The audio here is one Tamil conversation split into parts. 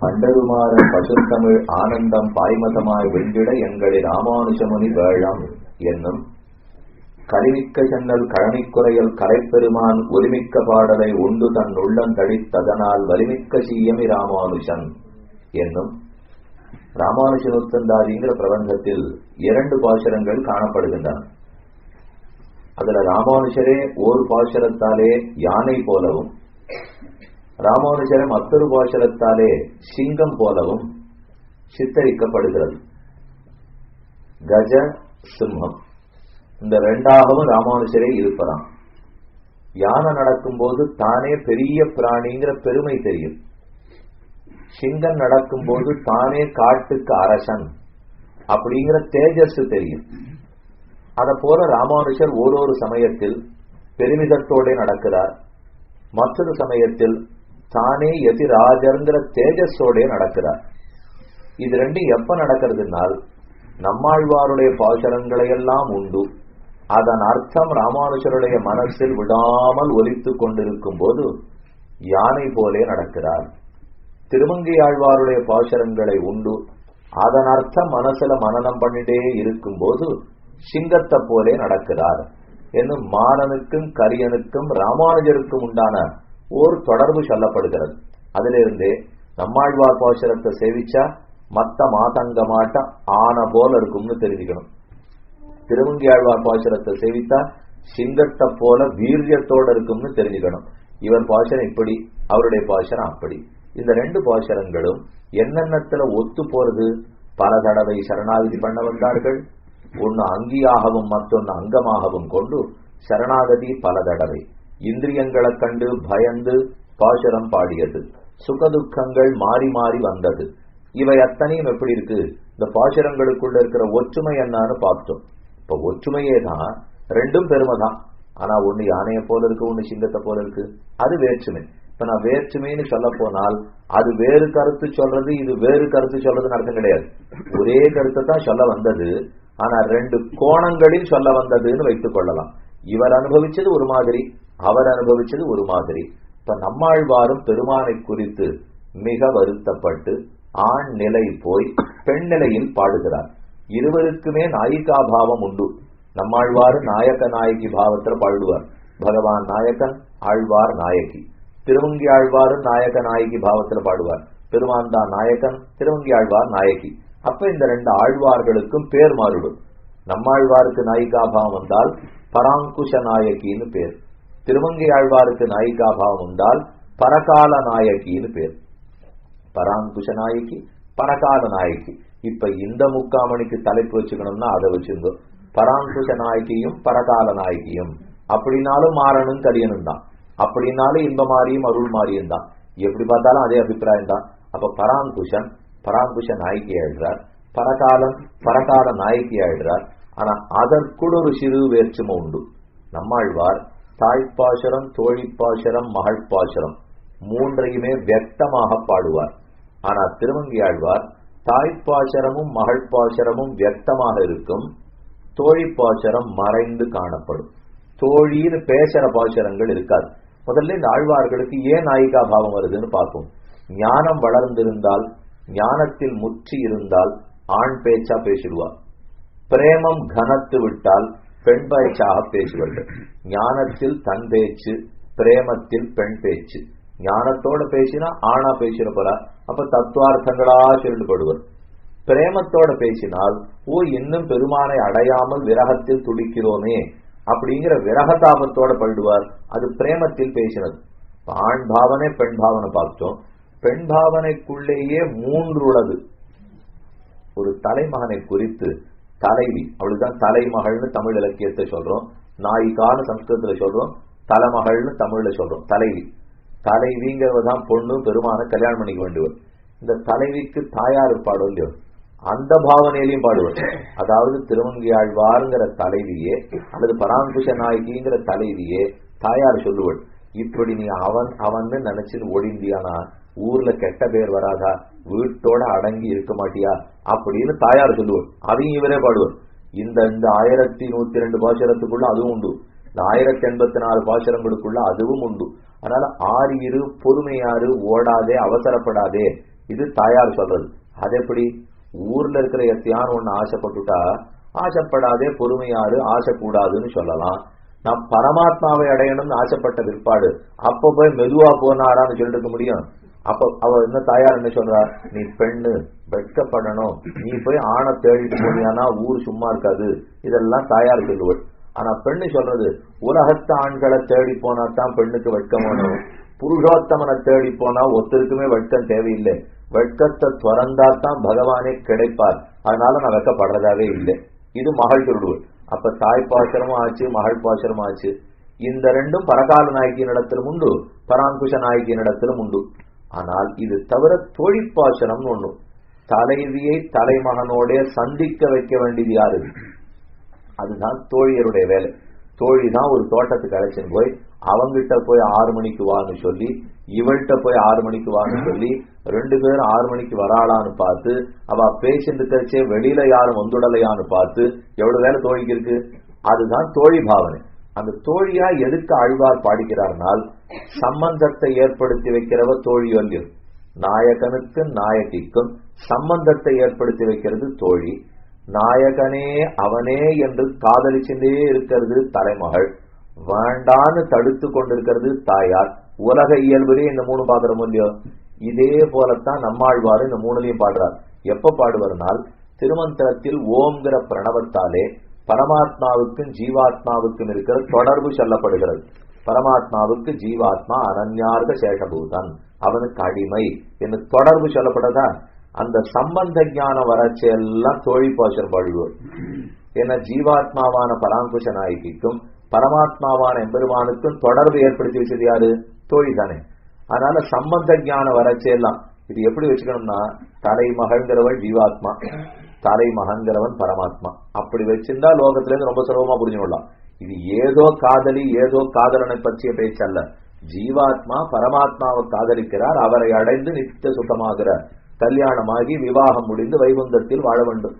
பண்டருமாற பசுத்தமிழ் ஆனந்தம் பாய்மதமாய் வெண்டிட எங்களின் ராமானுஜமுனி வேழம் என்னும் கலிமிக்க சென்னல் கழனிக்குறையல் கலைப்பெருமான் ஒலிமிக்க பாடலை உண்டு தன் உள்ளந்தடித்ததனால் வலிமிக்க சீயமி ராமானுஜன் என்னும் ராமானுஜனுத்தந்தாதிங்கிற பிரபந்தத்தில் 2 பாசுரங்கள் காணப்படுகின்றன. அதுல ராமானுஜரே ஓர் பாசுரத்தாலே யானை போலவும், ராமானுஜரை மற்றொரு பாசுரத்தாலே சிங்கம் போலவும் சித்தரிக்கப்படுகிறது. கஜ சிம்மம் இந்த 2ஆகவும் ராமானுஜரே இருப்பதாம். யானை நடக்கும் போது தானே பெரிய பிராணிங்கிற பெருமை தெரியும். சிங்கம் நடக்கும் போது தானே காட்டுக்கு அரசன் அப்படிங்கிற தேஜஸ் தெரியும். அத போல ராமானுஜர் ஓரொரு சமயத்தில் பெருமிதத்தோட நடக்கிறார், மற்றொரு சமயத்தில் தானே எதிராஜர்ங்கிற தேஜஸோட நடக்கிறார். இது ரெண்டும் எப்ப நடக்கிறதுனால் நம்மாழ்வாருடைய பாசுரங்களை எல்லாம் உண்டு. அதன் அர்த்தம் ராமானுஜருடைய மனசில் விடாமல் ஒலித்துக் கொண்டிருக்கும் போது யானை போலே நடக்கிறார். திருமங்கையாழ்வாருடைய பாசுரங்களை உண்டு. அதன் அர்த்தம் மனசுல மனனம் பண்ணிட்டே இருக்கும் போது சிங்கத்தை போலே நடக்கிறார் என்னும் மாறனுக்கும் கரியனுக்கும் ராமானுஜருக்கும் உண்டான ஓர் தொடர்பு சொல்லப்படுகிறது. அதிலிருந்தே நம்மாழ்வார் பாசுரத்தை சேவிச்சா மத்த மாதங்க மாட்ட ஆன போல இருக்கும்னு தெரிஞ்சுக்கணும். திருமங்கையாழ்வார் பாசுரத்தை சேவித்தா சிங்கத்தை போல வீரியத்தோட இருக்கும்னு தெரிஞ்சுக்கணும். இவர் பாசுரம் இப்படி, அவருடைய பாசுரம் அப்படி. இந்த 2 பாசுரங்களும் என்னென்னத்துல ஒத்து போறது. பல தடவை சரணாகதி பண்ண வந்தார்கள். ஒன்னு அங்கியாகவும் மற்றொன்னு அங்கமாகவும் கொண்டு சரணாகதி பல தடவை. இந்திரியங்களை கண்டு பயந்து பாசுரம் பாடியது. சுகதுக்கங்கள் மாறி மாறி வந்தது. இவை அத்தனையும் எப்படி இருக்கு, இந்த பாசுரங்களுக்குள்ள இருக்கிற ஒற்றுமை என்னன்னு பார்த்தோம். இப்ப ஒற்றுமையே தான், 2ம் பெருமை தான். ஆனா ஒண்ணு யானையை போல இருக்கு, ஒண்ணு சிங்கத்தை போல இருக்கு. அது வேற்றுமை. இப்ப நான் வேற்றுமைன்னு சொல்ல போனால் அது வேறு கருத்து சொல்றது, இது வேறு கருத்து சொல்றதுன்னு அர்த்தம் கிடையாது. ஒரே கருத்தை தான் சொல்ல வந்தது, ஆனா 2 கோணங்களில் சொல்ல வந்ததுன்னு வைத்துக் கொள்ளலாம். இவர் அனுபவிச்சது ஒரு மாதிரி, அவர் அனுபவிச்சது ஒரு மாதிரி. இப்ப நம்மாழ்வாரும் பெருமானை குறித்து மிக வருத்தப்பட்டு ஆண் நிலை போய் பெண் நிலையில் பாடுகிறார். இருவருக்குமே நாயிகா பாவம் உண்டு. நம்மாழ்வாரு நாயக்க நாயகி பாவத்துல பாடுவார். பகவான் நாயக்கன், ஆழ்வார் நாயகி. திருவங்கி ஆழ்வாரு நாயக்க நாயகி பாவத்துல பாடுவார். பெருமான் தான் நாயக்கன், திருவங்கி ஆழ்வார் நாயகி. அப்ப இந்த 2 ஆழ்வார்களுக்கும் பேர் மாறுடும். நம்மாழ்வாருக்கு நாயிகா பாவம் வந்தால் பராங்குஷ நாயகின்னு பேர். திருவங்கி ஆழ்வாருக்கு நாயிகா பாவம் வந்தால் பரகால நாயகின்னு பேர். பராங்குஷ நாயகி, பரகால நாயகி. இப்ப இந்த முக்காமணிக்கு தலைப்பு வச்சுக்கணும்னா அதை வச்சுங்க. பராங்குஷ நாயகியும் பரகால நாயகியும் அப்படின்னாலும் மாறணும் கரியனும் தான், அப்படின்னாலும் இன்ப மாறியும் அருள் மாறியும் தான். எப்படி பார்த்தாலும் அதே அபிப்பிராயம் தான். அப்ப பராங்குஷன் பராங்குஷ நாயகி ஆயிடுறார், பரகாலன் பரகால நாயகி ஆயிடுறார். ஆனா அதற்குள் ஒரு சிறு வேற்றுமை உண்டு. நம்மாழ்வார் தாய்ப்பாசுரம், தோழிப்பாசுரம், மகள்பாசுரம் 3ஐயுமே வியக்தமாக பாடுவார். ஆனா திருமங்கையாழ்வார் தாய்ப்பாசுரமும் மகள்பாசுரமும் வியக்தமாக இருக்கும், தோழிப்பாசுரம் மறைந்து காணப்படும். தோழின்னு பேசுற பாசுரங்கள் இருக்காது. முதல்ல இந்த ஆழ்வார்களுக்கு ஏன் நாயிகா பாவம் வருதுன்னு பார்ப்போம். ஞானம் வளர்ந்திருந்தால், ஞானத்தில் முற்றி இருந்தால் ஆண் பேச்சா பேசிடுவார். பிரேமம் கனத்து விட்டால் பெண் பேச்சாக பேசுவார்கள். ஞானத்தில் தன் பேச்சு, பிரேமத்தில் பெண் பேச்சு. ஞானத்தோட பேசினா ஆணா பேசுற போறா, அப்ப தத்துவார்த்தங்களா சொல்லுபடுவர். பிரேமத்தோட பேசினால் இன்னும் பெருமானை அடையாமல் விரகத்தில் துடிக்கிறோமே அப்படிங்கிற விரகதாபத்தோட படுவார். அது பிரேமத்தில் பேசினது. ஆண் பாவனை பெண் பாவனை பார்த்தோம். பெண் பாவனைக்குள்ளேயே 3 உள்ளது. ஒரு தலைமகனை குறித்து தலைவி, அவளுதான் தலைமகள்னு தமிழ் இலக்கியத்தை சொல்றோம், நாயிகான்னு சம்ஸ்கிருதத்துல சொல்றோம், தலைமகள்னு தமிழ்ல சொல்றோம். தலைவி, தலைவிங்கிறதான் பொண்ணு பெருமான கல்யாணம் பண்ணிக்க வேண்டியவர். இந்த தலைவிக்கு தாயார் பாடும் இல்லையோ, அந்த பாவனையிலையும் பாடுவார். அதாவது திருமங்கையாழ்வாருங்கிற தலைவியே அல்லது பராங்குஷ நாயகிங்கிற தலைவியே தாயார் சொல்லுவாள். இப்படி நீ அவன் நினைச்சு ஓடிந்தியானா ஊர்ல கெட்ட பேர் வராதா, வீட்டோட அடங்கி இருக்க மாட்டியா அப்படின்னு தாயார் சொல்லுவார். அதையும் இவரே பாடுவார். இந்த 1102 பாசுரத்துக்குள்ள அதுவும் உண்டு. இந்த 1084 பாசுரங்களுக்குள்ள அதுவும் உண்டு. அதனால ஆறு இரு பொறுமையாறு ஓடாதே அவசரப்படாதே இது தாயார் சொல்றது. அது எப்படி? ஊர்ல இருக்கிற எத்தையான்னு ஒண்ணு ஆசைப்பட்டுட்டா ஆசைப்படாதே பொறுமையாரு, ஆசை கூடாதுன்னு சொல்லலாம். நான் பரமாத்மாவை அடையணும்னு ஆசைப்பட்ட பிற்பாடு அப்ப போய் மெதுவா போனாரான்னு சொல்லிருக்க முடியும்? அப்ப அவ என்ன தாயார் என்ன சொல்றா? நீ பெண்ணு, வெட்கப்படணும், நீ போய் ஆணை தேடிட்டு போனியானா ஊர் சும்மா இருக்காது, இதெல்லாம் தாயார் சொல்லுவள். ஆனா பெண்ணு சொல்றது, உலகத்து ஆண்களை தேடி போனா தான் பெண்ணுக்கு வெட்கம் வேணும், புருஷோத்தமனை தேடி போனா ஒருத்தருக்குமே வெட்கம் தேவையில்லை, வெட்கத்தை துறந்தாத்தான் பகவானே கிடைப்பார், அதனால நான் வெட்கப்படுறதாவே இல்லை. இது மகள் சொல்லுவள். அப்ப தாய் பாசனமும் ஆச்சு, மகள் பாசனமும் ஆச்சு. இந்த ரெண்டும் பரகால நாயகியின் இடத்திலும் உண்டு, பராங்குஷ நாயகியின் இடத்திலும் உண்டு. ஆனால் இது தவிர தோழிப்பாசனம் ஒண்ணு. தலைவியை தலைமகனோட சந்திக்க வைக்க வேண்டியது யாரு? அதுதான் தோழியருடைய வேலை. தோழி தான் ஒரு தோட்டத்துக்கு அழைச்சின்னு போய் அவங்கிட்ட போய் 6 மணிக்கு வான்னு சொல்லி, இவள்கிட்ட போய் 6 மணிக்கு வான்னு சொல்லி, 2 பேரும் 6 மணிக்கு வராளான்னு பார்த்து, அவ பேசிட்டு கழிச்சே வெளியில யாரும் வந்துடலையான்னு பார்த்து எவ்வளவு வேலை தோழிக்கு இருக்கு. அதுதான் தோழி பாவனை. அந்த தோழியா எதுக்கு ஆழ்வார் பாடிக்கிறார்னால், சம்பந்தத்தை ஏற்படுத்தி வைக்கிறவ தோழியொல்லியும், நாயகனுக்கும் நாயகிக்கும் சம்பந்தத்தை ஏற்படுத்தி வைக்கிறது தோழி. நாயகனே அவனே என்று காதலிச்சுட்டே இருக்கிறது தலைமகள், வேண்டான்னு தடுத்து கொண்டிருக்கிறது தாயார். உலக இயல்புலே இந்த 3 பாக்குறோம் இல்லையோ? இதே போலத்தான் நம்மாழ்வாரு இந்த 3லையும் பாடுறார். எப்ப பாடுவார்னால், திருமந்திரத்தில் ஓம்ங்கிற பிரணவத்தாலே பரமாத்மாவுக்கும் ஜீவாத்மாவுக்கும் இருக்கிற தொடர்பு சொல்லப்படுகிறது. பரமாத்மாவுக்கு ஜீவாத்மா அனன்யார்க சேஷபூதன், அவனுக்கு அடிமை என்று தொடர்பு சொல்லப்படுறதா? அந்த சம்பந்த ஞானம் வறட்சியெல்லாம் தோழி பாசனம் பாடுவோம். ஏன்னா ஜீவாத்மாவான பராங்குஷ நாயகிக்கும் பரமாத்மாவான எம்பெருமானுக்கும் தொடர்பு ஏற்படுத்தி வச்சது யாரு? தோழி தானே. அதனால சம்பந்த ஞான வறட்சியெல்லாம் இது எப்படி வச்சுக்கணும்னா, தலைமகள்ங்கிறவள் ஜீவாத்மா, தலைமகன்கிறவன் பரமாத்மா, அப்படி வச்சிருந்தா லோகத்துல இருந்து ரொம்ப சுலபமா புரிஞ்சுக்கலாம். இது ஏதோ காதலி ஏதோ காதலனை பற்றிய பேச்சல்ல. ஜீவாத்மா பரமாத்மாவை காதலிக்கிறார், அவரை அடைந்து நித்திய சுத்தமாகிறார், கல்யாணமாகி விவாகம் முடிந்து வைகுந்தத்தில் வாழ வேண்டும்.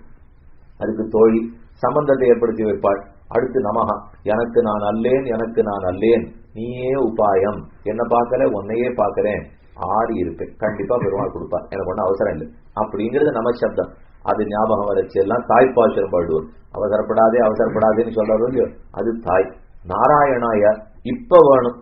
அதுக்கு தோழி சம்பந்தத்தை ஏற்படுத்தி வைப்பாள். அடுத்து நமகா, எனக்கு நான் அல்லேன், எனக்கு நான் அல்லேன், நீயே உபாயம், என்ன பார்க்கல உன்னையே பார்க்கிறேன், ஆடி இருப்பேன், கண்டிப்பா பெருமாள் கொடுப்பார், எனக்கு ஒன்னும் அவசரம் இல்லை அப்படிங்கிறது நம சப்தம். அது ஞாபகம் வரைச்சு எல்லாம் தாய்ப்பாசனம் பாடுவோம். அவசரப்படாதே அவசரப்படாதேன்னு சொல்றாரு இல்லையோ, அது தாய். நாராயணாய இப்ப வேணும்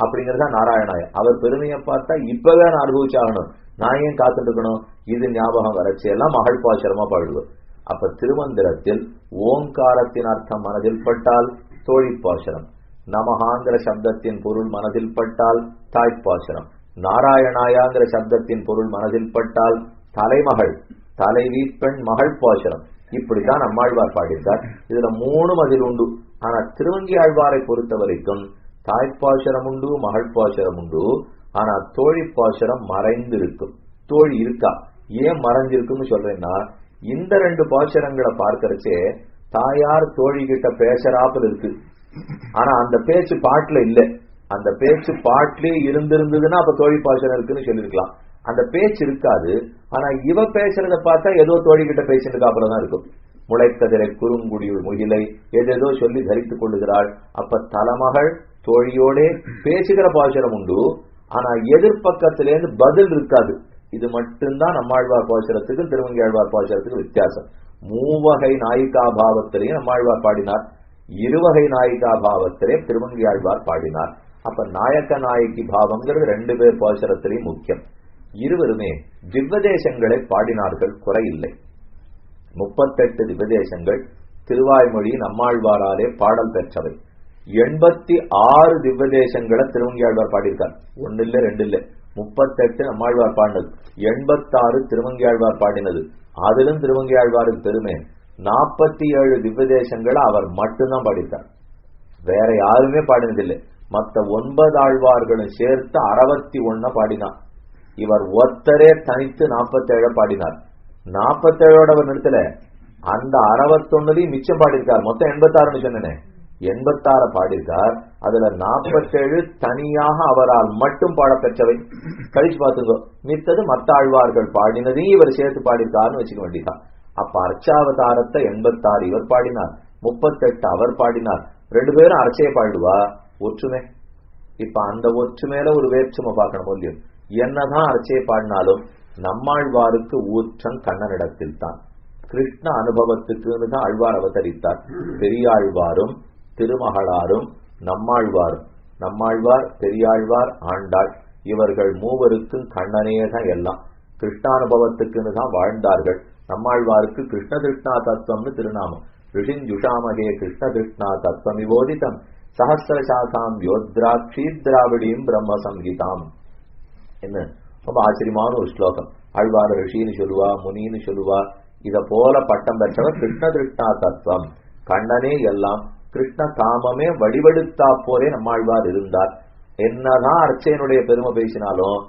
அப்படிங்கறதா நாராயணாய. அவர் பெருமையை பார்த்தா இப்பவே நான் அனுபவிச்சாகணும், நான் ஏன் காத்துட்டு இருக்கணும், இது ஞாபகம் வரைச்சு எல்லாம் மகள் பாசனமா பாடுவோம். அப்ப திருமந்திரத்தில் ஓங்காரத்தின் அர்த்தம் மனதில் பட்டால் தோழிப்பாசனம், நமகாங்கிற சப்தத்தின் பொருள் மனதில் பட்டால் தாய்ப்பாசனம், நாராயணாயாங்கிற சப்தத்தின் பொருள் மனதில் பட்டால் தலைமகள், தலைவி பெண் மகள் பாசனம். இப்படித்தான் நம்மாழ்வார் பாடியிருக்கார். இதுல 3 அதில் உண்டு. ஆனா திருவங்கி ஆழ்வாரை பொறுத்த வரைக்கும் தாய்ப்பாசனம் உண்டு, மகள் பாசனம் உண்டு. ஆனா தோழி பாசனம் மறைந்து இருக்கும். தோழி இருக்கா, ஏன் மறைஞ்சிருக்குன்னு சொல்றேன்னா, இந்த 2 பாசனங்களை பார்க்கறச்சே தாயார் தோழி கிட்ட பேசுறாப்புல இருக்கு. ஆனா அந்த பேச்சு பாட்டுல இல்ல. அந்த பேச்சு பாட்டிலே இருந்திருந்ததுன்னா அப்ப தோழி பாசனம் இருக்குன்னு சொல்லிருக்கலாம். அந்த பேச்சு இருக்காது. ஆனா இவ பேசுறத பார்த்தா ஏதோ தோழி கிட்ட பேசிட்டு அப்புறம்தான் இருக்கும். முளைக்கதிரை குறுங்குடியுள் முகிலை ஏதேதோ சொல்லி தரித்துக் கொள்ளுகிறாள். அப்ப தலைமகள் தோழியோட பேசுகிற பாசனம் உண்டு. ஆனா எதிர்பக்கத்திலேருந்து பதில் இருக்காது. இது மட்டும்தான் நம்மாழ்வார் பாசுரத்துக்கு திருவங்கி ஆழ்வார் பாசுரத்துக்கு வித்தியாசம். 3 வகை நாயிகா பாவத்திலேயே நம்மாழ்வார் பாடினார், 2 வகை நாயிகா பாவத்திலே திருவங்கி ஆழ்வார் பாடினார். அப்ப நாயக்க நாயகி பாவங்கிறது 2 பேர் பாசுரத்திலேயும் முக்கியம். இருவருமே திவ்வதேசங்களை பாடினார்கள், குறையில்லை. 38 திவ்வதேசங்கள் திருவாய்மொழி நம்மாழ்வாராலே பாடல் பெற்றவை. 86 திவ்வதேசங்களை திருவங்கி ஆழ்வார் பாடியிருக்கார். 1 இல்ல 2 இல்ல, 38 நம்மாழ்வார் பாடினது, 86 திருவங்கி ஆழ்வார் பாடினது. அதிலும் திருவங்கி ஆழ்வாருக்கு பெருமை, 47 திவ்வதேசங்களை அவர் மட்டும்தான் பாடித்தார், வேற யாருமே பாடினதில்லை. மற்ற 9 ஆழ்வார்களும் சேர்த்து 61 பாடினார். இவர் ஒத்தரே தனித்து 47 பாடினார். 47 அவர் நிறுத்தல, அந்த 61 மிச்சம் பாடியிருக்கார். மொத்தம் 86 சொன்னேன், 86 பாடியிருக்கார். அதுல 47 தனியாக அவரால் மட்டும் பாடப்பெற்றவை. கழிச்சு பார்த்துங்க, மித்தது மத்த ஆழ்வார்கள் பாடினதையும் இவர் சேர்த்து பாடியிருக்காருன்னு வச்சுக்க வேண்டியதான். அப்ப அர்ச்சாவதாரத்தை 86 இவர் பாடினார், 38 அவர் பாடினார். 2 பேரும் அர்ச்சையை பாடுவா, ஒற்றுமை. இப்ப அந்த ஒற்றுமையில ஒரு வேற்றுமை பார்க்கணும் இல்லையோ. என்னதான் அர்ச்சையை பாடினாலும் நம்மாழ்வாருக்கு ஊற்றன் கண்ணனிடத்தில் தான். கிருஷ்ண அனுபவத்துக்குன்னு தான் ஆழ்வார் அவதரித்தார். பெரியாழ்வாரும் திருமகளாரும் நம்மாழ்வாரும், நம்மாழ்வார் பெரியாழ்வார் ஆண்டாள், இவர்கள் மூவருக்கும் கண்ணனே தான் எல்லாம். கிருஷ்ணானுபவத்துக்குன்னு தான் வாழ்ந்தார்கள். நம்மாழ்வாருக்கு கிருஷ்ண திருஷ்ணா தத்துவம்னு திருநாமம். ரிஷிஞ்சுஷாமகே கிருஷ்ண திருஷ்ணா தத்துவம் விபோதிதம் சஹசிரசாசாம் யோத்ராட்சீத்ராவிடியும் பிரம்ம சங்கீதாம். என்ன ரொம்ப ஆச்சரியமான ஒரு ஸ்லோகம். ஆழ்வார் ரிஷின்னு சொல்லுவா, முனின்னு சொல்லுவா. இத போல பட்டம் பெற்றவர் கிருஷ்ண திருஷ்ணா தத்துவம், கண்ணனே எல்லாம். கிருஷ்ண காமமே வடிவெடுத்தா போலே நம்மாழ்வார் இருந்தார். என்னதான் அர்ச்சையனுடைய பெருமை பேசினாலும்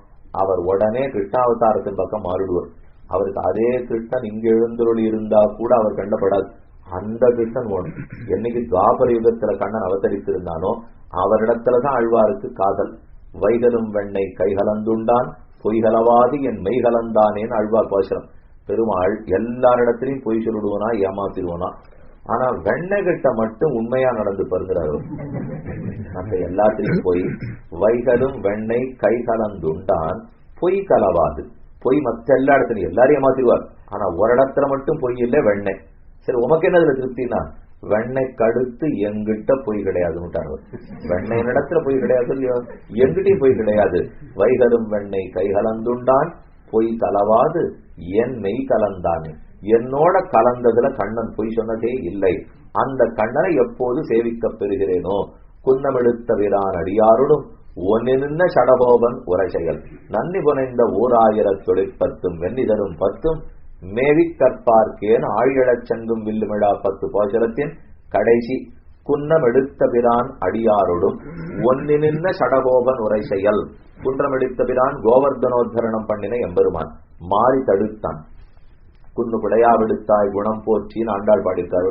அவர் உடனே கிருஷ்ணாவதாரத்தின் பக்கம் மாறிடுவார். அவருக்கு அதே கிருஷ்ணன் இங்க எழுந்தருளி இருந்தா கூட அவர் கண்டப்படாது. அந்த கிருஷ்ணன் ஓடும். என்னைக்கு துவாபர யுகத்துல கண்ணன் அவதரித்திருந்தானோ அவரிடத்துலதான் ஆழ்வாருக்கு காதல். வைகலும் வெண்ணை கைகலந்துண்டான் பொய்கலவாதி என் மெய்கலந்தானேன்னு ஆழ்வார் பாசுரம். பெருமாள் எல்லாரிடத்திலையும் பொய் சொல்லிடுவனா, ஏமாத்திடுவனா. ஆனா வெண்ணெய் கிட்ட மட்டும் உண்மையா நடந்து பருகிறாரு. மற்ற எல்லாத்திலையும் போய் வைகலும் வெண்ணெய் கைகலந்துண்டான் பொய் கலவாது. பொய் மற்ற எல்லா இடத்துலையும் எல்லாரையும் ஏமாத்திடுவார். ஆனா ஒரு இடத்துல மட்டும் பொய் இல்லை, வெண்ணெய். சரி, உமக்கு என்ன இதுல திருப்தினா? வெண்ணெய் கடுத்து எங்கிட்ட பொய் கிடையாதுன்னு. வெண்ணெய் இடத்துல பொய் கிடையாது இல்லையோ, எங்கிட்டையும் பொய் கிடையாது. வைகலும் வெண்ணெய் கைகலந்துண்டான் பொய் கலவாது என் மெய் கலந்தானே. என்னோட கலந்ததுல கண்ணன் பொய் சொன்னதே இல்லை. அந்த கண்ணனை எப்போது சேவிக்க பெறுகிறேனோ குன்னமெடுத்த வீரான் அடியாருடும் ஒன்னிருந்த சடகோபன் உரை செயல் நன்னி புனைந்த 1000 தொழிற்பத்தும் வெண்ணிதரும் 10 மேவி கற்பார்க்கேன் ஆழியழச் செங்கும் வில்லுமிழா 10 பாசுரத்தின் கடைசி குன்னமெடுத்த பிரான் அடியாரோடும் ஒன்னிருந்த சடகோபன் உரை செயல். குன்றமெடுத்த பிரான் கோவர்தனோத்தரணம் பண்ணின எம்பெருமான் மாறி தடுத்தான். குன்னு குடையாவெடுத்தாய் குணம் போற்றின்னு ஆண்டாள் பாடியிருக்கார்.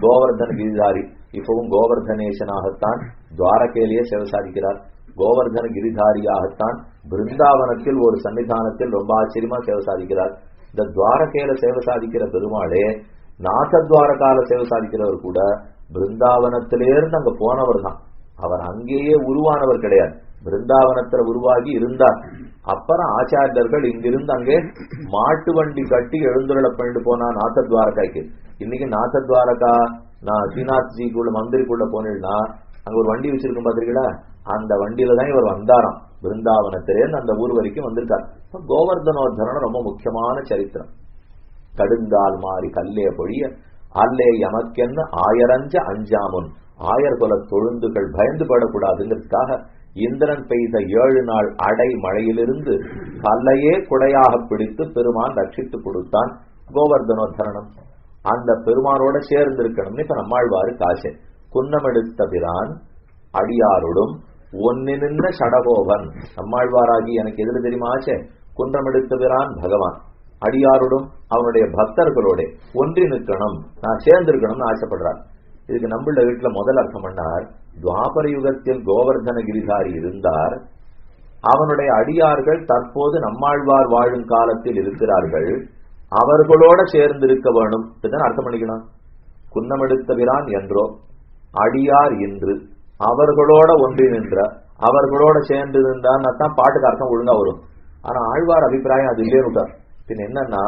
கோவர்தன் கிரிதாரி இப்பவும் கோவர்தனேசனாகத்தான் துவாரகையிலேயே சேவை சாதிக்கிறார். கோவர்தன கிரிதாரியாகத்தான் பிருந்தாவனத்தில் ஒரு சன்னிதானத்தில் ரொம்ப ஆச்சரியமா சேவை சாதிக்கிறார். இந்த துவாரகையில சேவை சாதிக்கிற பெருமாளே நாசத்வாரகால சேவை சாதிக்கிறவர் கூட பிருந்தாவனத்திலேருந்து அங்க போனவர் தான். அவர் அங்கேயே உருவானவர் கிடையாது, பிருந்தாவனத்துல உருவாகி இருந்தார். அப்புறம் ஆச்சாரியர்கள் இங்கிருந்து அங்கே மாட்டு வண்டி கட்டி எழுந்துருள பண்ணிட்டு போனா நாசத்வாரகாய்க்கு. இன்னைக்கு நாசத்வாரகா நான் ஸ்ரீநாத்ஜிக்குள்ள மந்திரிக்குள்ள போனேன்னா அங்க ஒரு வண்டி வச்சிருக்கும் பாத்திருக்கீங்களா? அந்த வண்டியில தான் இவர் வந்தாராம். பிருந்தாவனத்திலேருந்து அந்த ஊர் வரைக்கும் வந்திருக்கார். கோவர்தனோத்தரணம் ரொம்ப முக்கியமான சரித்திரம். கடுங்கால் மாறி கல்லே பொழிய அல்லே எமக்கென்ன ஆயரஞ்ச அஞ்சாமுன். ஆயர்குல தொழுந்துகள் பயந்து படக்கூடாதுங்கிறதுக்காக இந்திரன் பெய்த 7 நாள் அடை மழையிலிருந்து கல்லையே குடையாக பிடித்து பெருமான் ரட்சித்து கொடுத்தான். கோவர்தனோத்தரணம் அந்த பெருமானோட சேர்ந்து இருக்கணும்னு இப்ப நம்மாழ்வாருக்கு ஆசை. குன்னமெடுத்த பிரான் அடியாரோடும் ஒன்னிருந்த சடகோபன். நம்மாழ்வாராகி எனக்கு எதுல தெரியுமா ஆசை? குன்றமெடுத்த பிரான் பகவான் அடியாரோடும் அவனுடைய பக்தர்களோட ஒன்றி நிற்கணும், நான் சேர்ந்திருக்கணும்னு ஆசைப்படுறார். இதுக்கு நம்மள வீட்டுல முதல் அர்த்தம் பண்ணார். துவாபர யுகத்தில் கோவர்தன கிரிதாரி இருந்தார். அவனுடைய அடியார்கள் தற்போது நம்மாழ்வார் வாழும் காலத்தில் இருக்கிறார்கள். அவர்களோட சேர்ந்திருக்க வேணும். இதுதான் அர்த்தம் பண்ணிக்கணும். குன்னமெடுத்த பிரான் என்றோ அடியார் இன்று அவர்களோட ஒன்றி நின்ற அவர்களோட சேர்ந்து நின்றான்னு தான் பாட்டுக்கு அர்த்தம் ஒழுங்கா வரும். ஆனா ஆழ்வார் அபிப்பிராயம் அது இல்லே விட்டார். பின் என்னன்னா,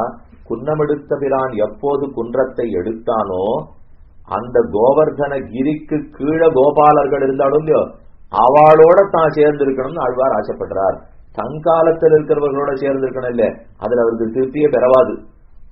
குன்னமெடுத்த பிரான் எப்போது குன்றத்தை எடுத்தானோ அந்த கோவர்தன கிரிக்கு கீழே கோபாலர்கள் இருந்தாலும் இல்லையோ அவளோட தான் சேர்ந்திருக்கணும்னு ஆழ்வார் ஆசைப்படுறார். தங்காலத்தில் இருக்கிறவர்களோட சேர்ந்திருக்கணும் இல்ல, அதுல அவருக்கு திருப்தியே பெறவாது.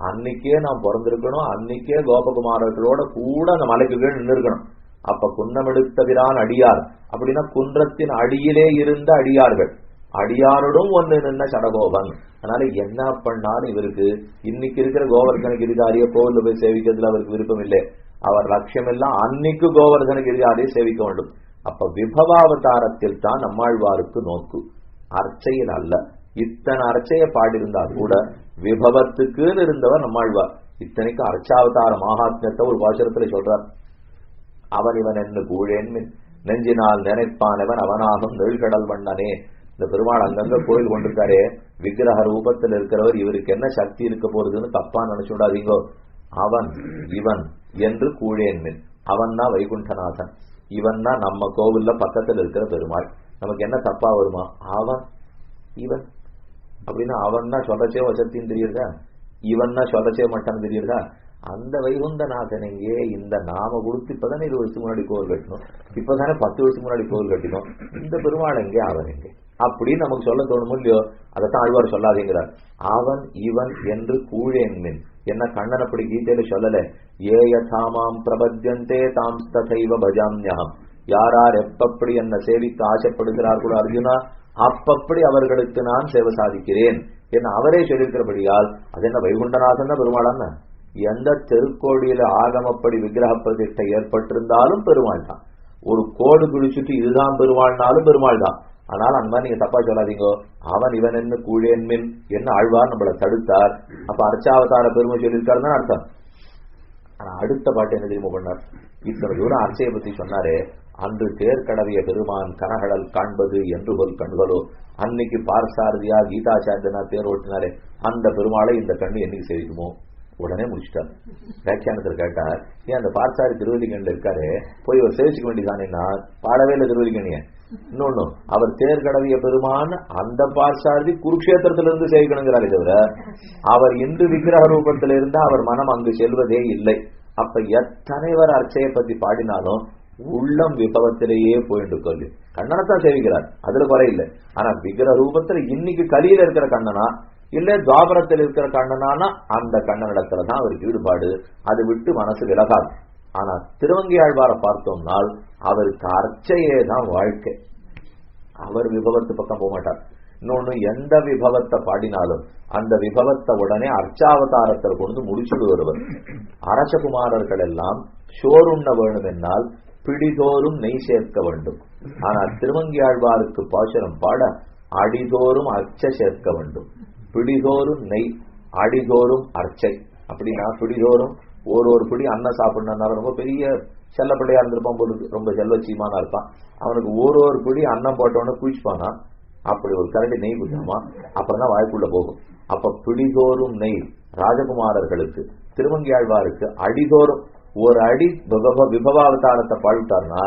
அன்னைக்கே நாம் பிறந்திருக்கணும், அன்னைக்கே கோபகுமாரர்களோட கூட அந்த மலைக்கு கீழ் நின்று இருக்கணும். அப்ப குன்னமெடுத்த பிரான் அடியார் அப்படின்னா குன்றத்தின் அடியிலே இருந்த அடியார்கள். அடியாரோடும் ஒன்று நின்ன சடகோபன். அதனால என்ன பண்ணாலும் இவருக்கு இன்னைக்கு இருக்கிற கோவர்தன கிரிதாரிய கோவில்ல போய் சேவிக்கிறதுல அவருக்கு விருப்பம் இல்லை. அவர் லட்சியம் எல்லாம் அன்னைக்கு கோவர்தன கிரிதாரியை சேவிக்க வேண்டும். அப்ப விபவாவதாரத்தில் தான் நம்மாழ்வாருக்கு நோக்கு, அர்ச்சையில் அல்ல. இத்தனை அர்ச்சையை பாடியிருந்தா கூட விபவத்துக்கு இருந்தவர் நம்மாழ்வார். இத்தனைக்கு அர்ச்சாவதார மகாத்மியத்தை ஒரு பாசுரத்துல சொல்றார். அவன் இவன் என்ன கூழேன் நெஞ்சினால் நினைப்பானவன் அவனாகும் நெழ்கடல் வண்ணனே. இந்த பெருமாள் அங்கங்க கோயில் கொண்டிருக்காரே, விக்கிரக ரூபத்தில் இருக்கிறவர், இவருக்கு என்ன சக்தி இருக்க போறதுன்னு தப்பா நினைச்சுடாதீங்கோ. அவன் இவன் என்று கூழேன்மின். அவன் தான் வைகுண்டநாதன், இவன் தான் நம்ம கோவில்ல பக்கத்தில் இருக்கிற பெருமாள். நமக்கு என்ன தப்பா வருமா? அவன் இவன் அப்படின்னா அவன்னா சொல்லச்சே வசத்தின்னு தெரியுதா, இவன்னா சொல்லச்சே மட்டான்னு தெரியுதா? அந்த வைகுந்தநாதன் எங்கே? இந்த நாம கொடுத்து இப்பதானே 20 வருஷத்துக்கு முன்னாடி கோவில் கட்டணும், இப்பதானே 10 வருஷத்துக்கு முன்னாடி கோவில் கட்டினோம், இந்த பெருமாள் எங்கே அவன் எங்கே அப்படின்னு நமக்கு சொல்ல தோணுமோ இல்லையோ? அதைத்தான் ஆழ்வார் சொல்லாதீங்கிறார். அவன் இவன் என்று கூழேன்மின் என்ன கண்ணன் அப்படி கீதையில சொல்லல. ஏய தாமாம் பிரபத்யந்தே தாம் ததைவ பஜாம்யஹம். யாரார் எப்பப்படி என்ன சேவிக்க ஆசைப்படுகிறார்களோ அர்ஜுனா, அப்பப்படி அவர்களுக்கு நான் சேவை சாதிக்கிறேன் என்ன அவரே சொல்லியிருக்கிறபடியால் அது என்ன வைகுண்டநாதன் பெருமாளான்னு எந்த திருக்கோடியில ஆகமப்படி விக்கிரக பிரதிஷ்டை ஏற்பட்டிருந்தாலும் பெருமாள் தான். ஒரு கோடு குடிச்சுட்டு இதுதான் பெருமாள்னாலும் பெருமாள் தான். ஆனால் அந்த மாதிரி நீங்க தப்பா சொல்லாதீங்க. அவன் இவன் என்ன கூழேன்மின் என்ன ஆழ்வார் நம்மளை தடுத்தார். அப்ப அர்ச்சாவதார பெருமை சொல்லியிருக்காருன்னு அர்த்தம். ஆனா அடுத்த பாட்டு என்ன தெரியுமா பண்ணார்? இத்தனை தூரம் அர்ச்சையை பத்தி சொன்னாரே, அன்று தேர்கடவிய பெருமான் கனகடல் காண்பது என்று போல் கண்களோ, அன்னைக்கு பார்சாரதியா கீதாச்சாரியனா தேர் ஓட்டினாரே அந்த பெருமாளை இந்த கண்ணு என்னைக்கு சேவிக்குமோ? உடனே முடிச்சுட்டார். வியாக்கியானத்தில் கேட்டார், ஏன் அந்த பார்சாரி திருவல்லிக்கண்ணில் இருக்காரு போய் ஒரு சேவிச்சுக்க வேண்டியதானேன்னா பாடவே இல்லை திருவல்லிக்கணிய. இன்னொன்னு அவர் தேர்கடவிய பெருமான் அந்த பார்சாரதி குருக்ஷேத்திரத்திலிருந்து சேவிக்கணுங்கிறாரே தவிர அவர் இந்து விக்கிரக ரூபத்தில் இருந்தா அவர் மனம் அங்கு செல்வதே இல்லை. அப்ப எத்தனைவர் அர்ச்சையை பத்தி பாடினாலும் உள்ளம் விபவத்திலேயே போயிட்டு சொல்லி கண்ணனத்தான் சேவிக்கிறார், அதுல குறை இல்லை. ஆனா விக்கிரக ரூபத்துல இன்னைக்கு கலியில இருக்கிற கண்ணனா இல்ல துவாபரத்தில் இருக்கிற கண்ணனானா அந்த கண்ணனிடத்துலதான் அவருக்கு ஈடுபாடு, அது விட்டு மனசு விலகாது. ஆனா திருவங்கியாழ்வாரை பார்த்தோம்னால் அவருக்கு அர்ச்சையே தான் வாழ்க்கை, அவர் விபவத்து பக்கம் போக மாட்டார். இன்னொன்னு எந்த விபவத்தை பாடினாலும் அந்த விபவத்தை உடனே அர்ச்சாவதாரத்தில் கொண்டு முடிச்சுடு வருவர். அரசகுமாரர்கள் எல்லாம் சோறுண்ண வேணும் என்னால் பிடிதோறும் நெய் சேர்க்க வேண்டும். ஆனால் திருவங்கியாழ்வாருக்கு பாசுரம் பாட அடிதோறும் அர்ச்சை சேர்க்க வேண்டும். பிடிதோறும் நெய், அடிதோறும் அர்ச்சை. அப்படின்னா பிடிதோறும் ஒரு பிடி அன்னம் சாப்பிடணும்னால ரொம்ப பெரிய செல்ல பிள்ளையா இருந்திருப்பான் போது, ரொம்ப செல்வச்சீமானா இருப்பான். அவனுக்கு ஒரு பிடி அன்னம் போட்டவன குளிச்சுப்பானா, அப்படி ஒரு கரண்டி நெய் குடிக்கணுமா, அப்புறம் தான் வாய்க்குள்ள போகும். அப்ப பிடிதோறும் நெய் ராஜகுமாரர்களுக்கு, திருவங்கியாழ்வாருக்கு அடிதோறும் ஒரு அடி விபவாவதாரத்தை பாடிட்டார்னா